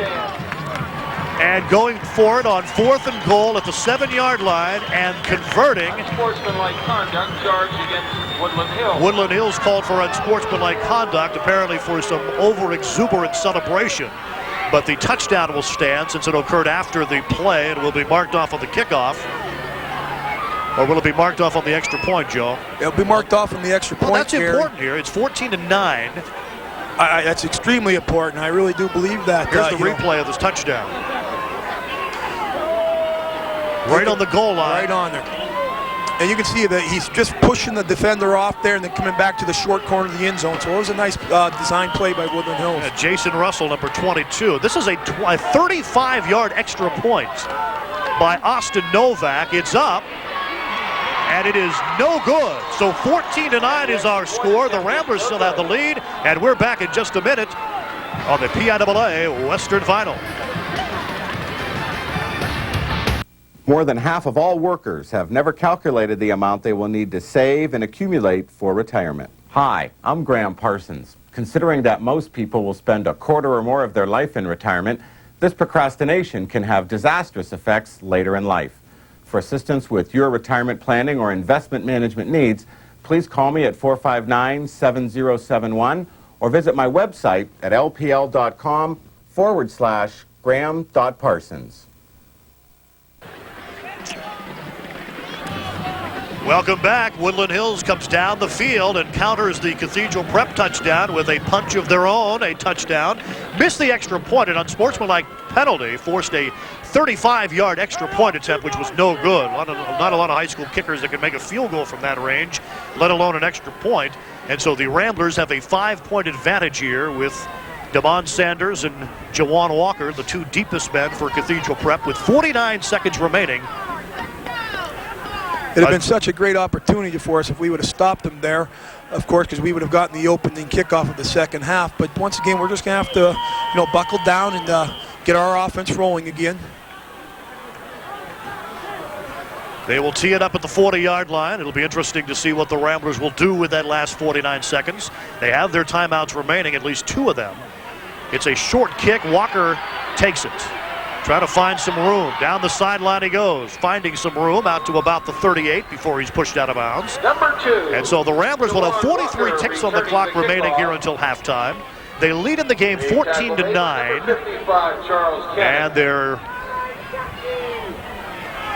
Speaker 1: and going for it on fourth and goal at the 7-yard line and converting.
Speaker 3: Unsportsmanlike conduct charge against Woodland Hills.
Speaker 1: Woodland Hills called for unsportsmanlike conduct, apparently for some over-exuberant celebration. But the touchdown will stand since it occurred after the play and will be marked off on the kickoff. Or will it be marked off on the extra point, Joe?
Speaker 2: It'll be marked off on the extra point.
Speaker 1: Well, that's important here. It's 14-9.
Speaker 2: That's extremely important. I really do believe that.
Speaker 1: Here's the replay of this touchdown. Right on the goal line.
Speaker 2: Right on there. And you can see that he's just pushing the defender off there and then coming back to the short corner of the end zone. So it was a nice design play by Woodland Hills.
Speaker 1: Jason Russell, number 22. This is a 35-yard extra point by Austin Novak. It's up, and it is no good. So 14-9 is our score. The Ramblers still have the lead, and we're back in just a minute on the PIAA Western Final.
Speaker 6: More than half of all workers have never calculated the amount they will need to save and accumulate for retirement. Hi, I'm Graham Parsons. Considering that most people will spend a quarter or more of their life in retirement, this procrastination can have disastrous effects later in life. For assistance with your retirement planning or investment management needs, please call me at 459-7071 or visit my website at lpl.com/Graham.Parsons.
Speaker 1: Welcome back. Woodland Hills comes down the field and counters the Cathedral Prep touchdown with a punch of their own, a touchdown. Missed the extra point, an unsportsmanlike penalty, forced a 35-yard extra point attempt, which was no good. Not a lot of high school kickers that can make a field goal from that range, let alone an extra point. And so the Ramblers have a 5-point advantage here with Damon Sanders and Jawan Walker, the two deepest men for Cathedral Prep, with 49 seconds remaining.
Speaker 2: It would have been such a great opportunity for us if we would have stopped them there, of course, because we would have gotten the opening kickoff of the second half. But once again, we're just going to have to, buckle down and get our offense rolling again.
Speaker 1: They will tee it up at the 40-yard line. It'll be interesting to see what the Ramblers will do with that last 49 seconds. They have their timeouts remaining, at least 2 of them. It's a short kick. Walker takes it. Trying to find some room. Down the sideline he goes, finding some room out to about the 38 before he's pushed out of bounds.
Speaker 7: Number 2.
Speaker 1: And so the Ramblers will have 43 ticks on the clock remaining here until halftime. They lead in the game 14-9. And they're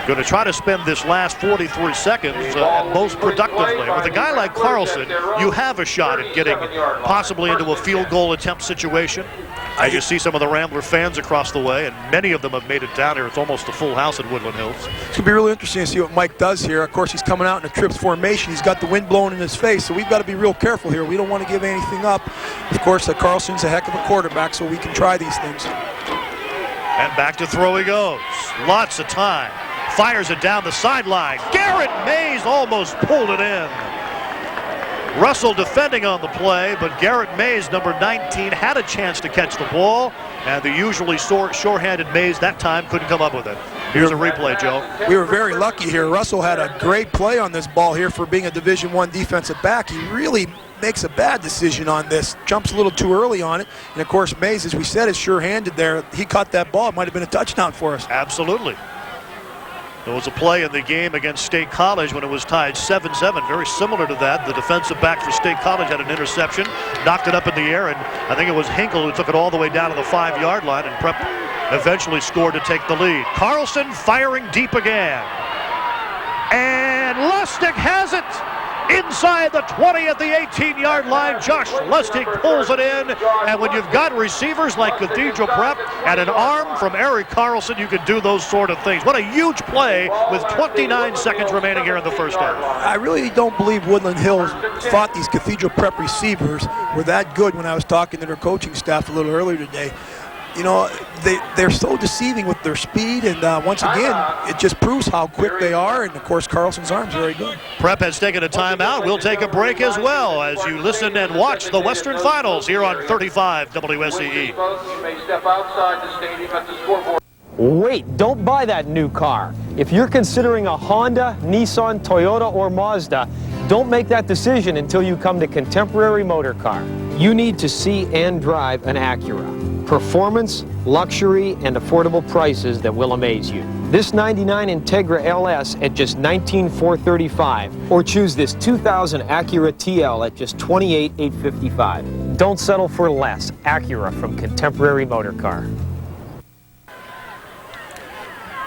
Speaker 1: going to try to spend this last 43 seconds most productively. With a guy like Carlson, you have a shot at getting possibly into a field goal attempt situation. As you see some of the Rambler fans across the way, and many of them have made it down here. It's almost a full house at Woodland Hills.
Speaker 2: It's going to be really interesting to see what Mike does here. Of course, he's coming out in a trips formation. He's got the wind blowing in his face, so we've got to be real careful here. We don't want to give anything up. Of course, Carlson's a heck of a quarterback, so we can try these things.
Speaker 1: And back to throw he goes. Lots of time. Fires it down the sideline. Garrett Mays almost pulled it in. Russell defending on the play, but Garrett Mays, number 19, had a chance to catch the ball, and the usually short-handed Mays that time couldn't come up with it. Here's a replay, Joe.
Speaker 2: We were very lucky here. Russell had a great play on this ball here for being a Division I defensive back. He really makes a bad decision on this. Jumps a little too early on it. And, of course, Mays, as we said, is sure-handed there. He caught that ball. It might have been a touchdown for us.
Speaker 1: Absolutely. There was a play in the game against State College when it was tied 7-7, very similar to that. The defensive back for State College had an interception, knocked it up in the air, and I think it was Hinkle who took it all the way down to the 5-yard line, and Prep eventually scored to take the lead. Carlson firing deep again. And Lustig has it! Inside the 20 at the 18-yard line, Josh Lustig pulls it in, and when you've got receivers like Cathedral Prep and an arm from Eric Carlson, you can do those sort of things. What a huge play with 29 seconds remaining here in the first half.
Speaker 2: I really don't believe Woodland Hills thought these Cathedral Prep receivers were that good when I was talking to their coaching staff a little earlier today. They're so deceiving with their speed, and once again, it just proves how quick they are, and of course, Carlson's arm's very good.
Speaker 1: Prep has taken a timeout. We'll take a break as well as you listen and watch the Western Finals here on 35 WSEE.
Speaker 12: Wait, don't buy that new car. If you're considering a Honda, Nissan, Toyota, or Mazda, don't make that decision until you come to Contemporary Motor Car. You need to see and drive an Acura. Performance, luxury, and affordable prices that will amaze you. This 99 Integra LS at just $19,435, or choose this 2000 Acura TL at just $28,855. Don't settle for less. Acura from Contemporary Motor Car.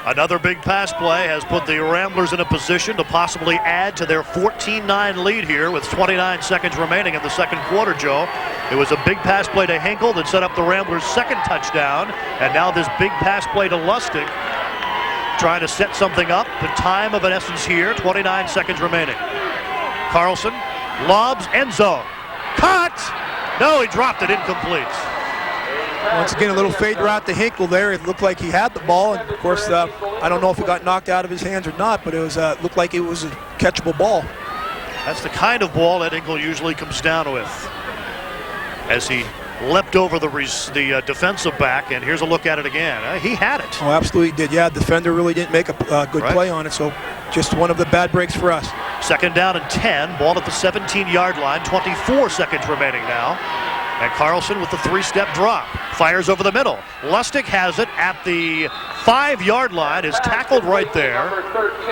Speaker 1: Another big pass play has put the Ramblers in a position to possibly add to their 14-9 lead here with 29 seconds remaining in the second quarter, Joe. It was a big pass play to Hinkle that set up the Ramblers' second touchdown, and now this big pass play to Lustig. trying to set something up. The time of an essence here, 29 seconds remaining. Carlson lobs, end zone. Caught! No, he dropped it, incomplete.
Speaker 2: Once again, a little fade route to Hinkle there. It looked like he had the ball, and of course, I don't know if it got knocked out of his hands or not, but it was looked like it was a catchable ball.
Speaker 1: That's the kind of ball that Hinkle usually comes down with. As he leapt over the defensive back, and here's a look at it again. He had it.
Speaker 2: Oh, absolutely did. Yeah, the defender really didn't make a good play on it, so just one of the bad breaks for us.
Speaker 1: Second down and 10, ball at the 17-yard line, 24 seconds remaining now. And Carlson with the three-step drop. Fires over the middle. Lustig has it at the 5-yard line, is tackled right there.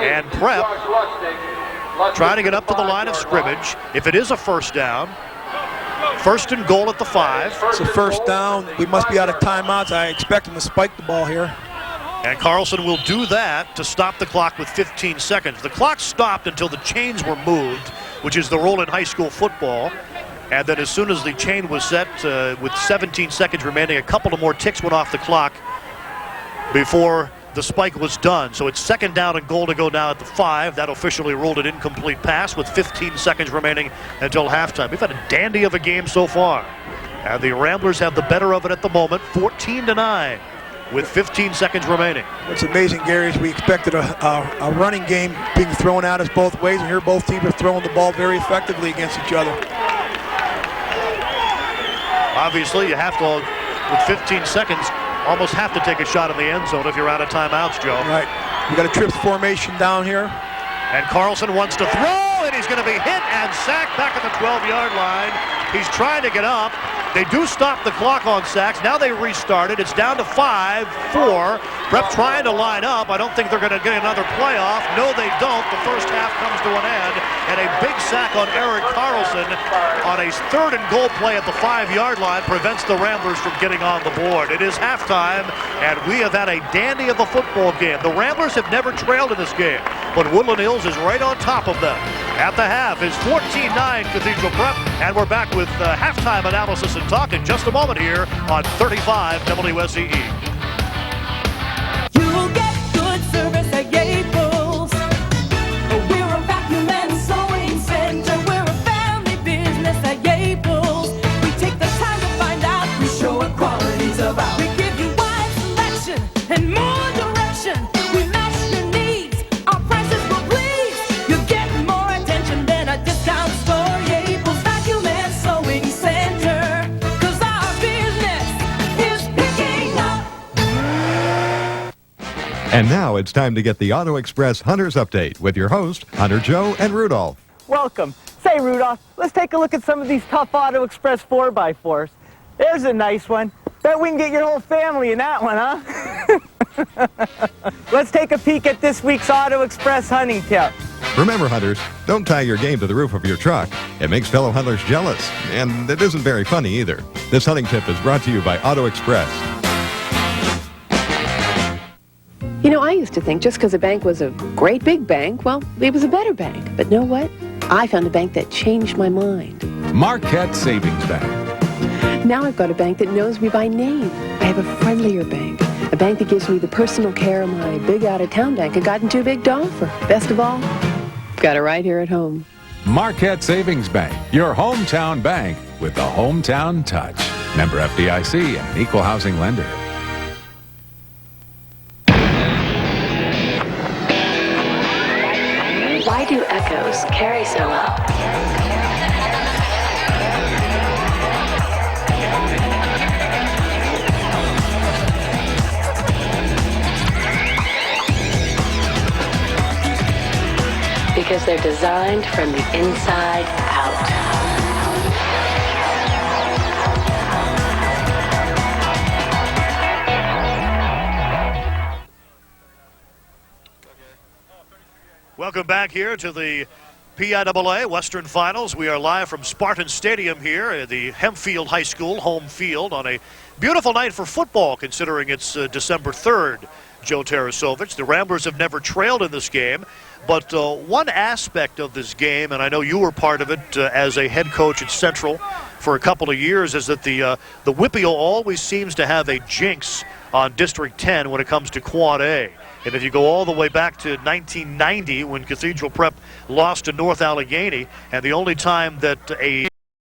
Speaker 1: And Prep trying to get up to the line of scrimmage. If it is a first down, first and goal at the 5.
Speaker 2: It's a first down. We must be out of timeouts. I expect him to spike the ball here.
Speaker 1: And Carlson will do that to stop the clock with 15 seconds. The clock stopped until the chains were moved, which is the rule in high school football. And then as soon as the chain was set with 17 seconds remaining, a couple of more ticks went off the clock before the spike was done. So it's second down and goal to go now at the 5. That officially ruled an incomplete pass with 15 seconds remaining until halftime. We've had a dandy of a game so far. And the Ramblers have the better of it at the moment, 14-9 with 15 seconds remaining.
Speaker 2: What's amazing, Gary, is we expected a running game being thrown at us both ways, and here both teams are throwing the ball very effectively against each other.
Speaker 1: Obviously, you have to, with 15 seconds, almost have to take a shot in the end zone if you're out of timeouts, Joe.
Speaker 2: Right. We got a trips formation down here.
Speaker 1: And Carlson wants to throw, and he's going to be hit and sacked back at the 12-yard line. He's trying to get up. They do stop the clock on sacks. Now they restart it. It's down to 5-4. Prep trying to line up. I don't think they're going to get another playoff. No, they don't. The first half comes to an end. And a big sack on Eric Carlson on a third and goal play at the 5-yard line prevents the Ramblers from getting on the board. It is halftime, and we have had a dandy of a football game. The Ramblers have never trailed in this game, but Woodland Hills is right on top of them. At the half is 14-9 Cathedral Prep, and we're back with halftime analysis and talk in just a moment here on 35 WSEE.
Speaker 8: You'll get good service at Yaples. We're a vacuum and sewing center. We're a family business at Yaples. We take the time to find out. We show what quality's about. We give you wide selection and more direction. We match your needs. Our prices will please. You're getting more attention than a discount store. Yaples Vacuum and Sewing Center. 'Cause our business is picking up.
Speaker 14: And now it's time to get the Auto Express Hunters Update with your host, Hunter Joe and Rudolph.
Speaker 4: Welcome. Say, Rudolph, let's take a look at some of these tough Auto Express 4x4s. There's a nice one. Bet we can get your whole family in that one, huh? Let's take a peek at this week's Auto Express hunting tip.
Speaker 14: Remember, hunters, don't tie your game to the roof of your truck. It makes fellow hunters jealous, and it isn't very funny either. This hunting tip is brought to you by Auto Express.
Speaker 7: You know, I used to think just because a bank was a great big bank, well, it was a better bank. But know what? I found a bank that changed my mind.
Speaker 9: Marquette Savings Bank.
Speaker 7: Now I've got a bank that knows me by name. I have a friendlier bank. A bank that gives me the personal care my big out-of-town bank had gotten too big to offer. Best of all, got it right here at home.
Speaker 9: Marquette Savings Bank, your hometown bank with the hometown touch. Member FDIC and an equal housing lender.
Speaker 24: Why do echoes carry so well? Because they're designed from the inside out.
Speaker 1: Welcome back here to the PIAA Western Finals. We are live from Spartan Stadium here at the Hempfield High School home field on a beautiful night for football, considering it's December 3rd. Joe Tarasovich. The Ramblers have never trailed in this game, but one aspect of this game, and I know you were part of it as a head coach at Central for a couple of years, is that the Whippio always seems to have a jinx on District 10 when it comes to Quad A. And if you go all the way back to 1990 when Cathedral Prep lost to North Allegheny, and the only time that a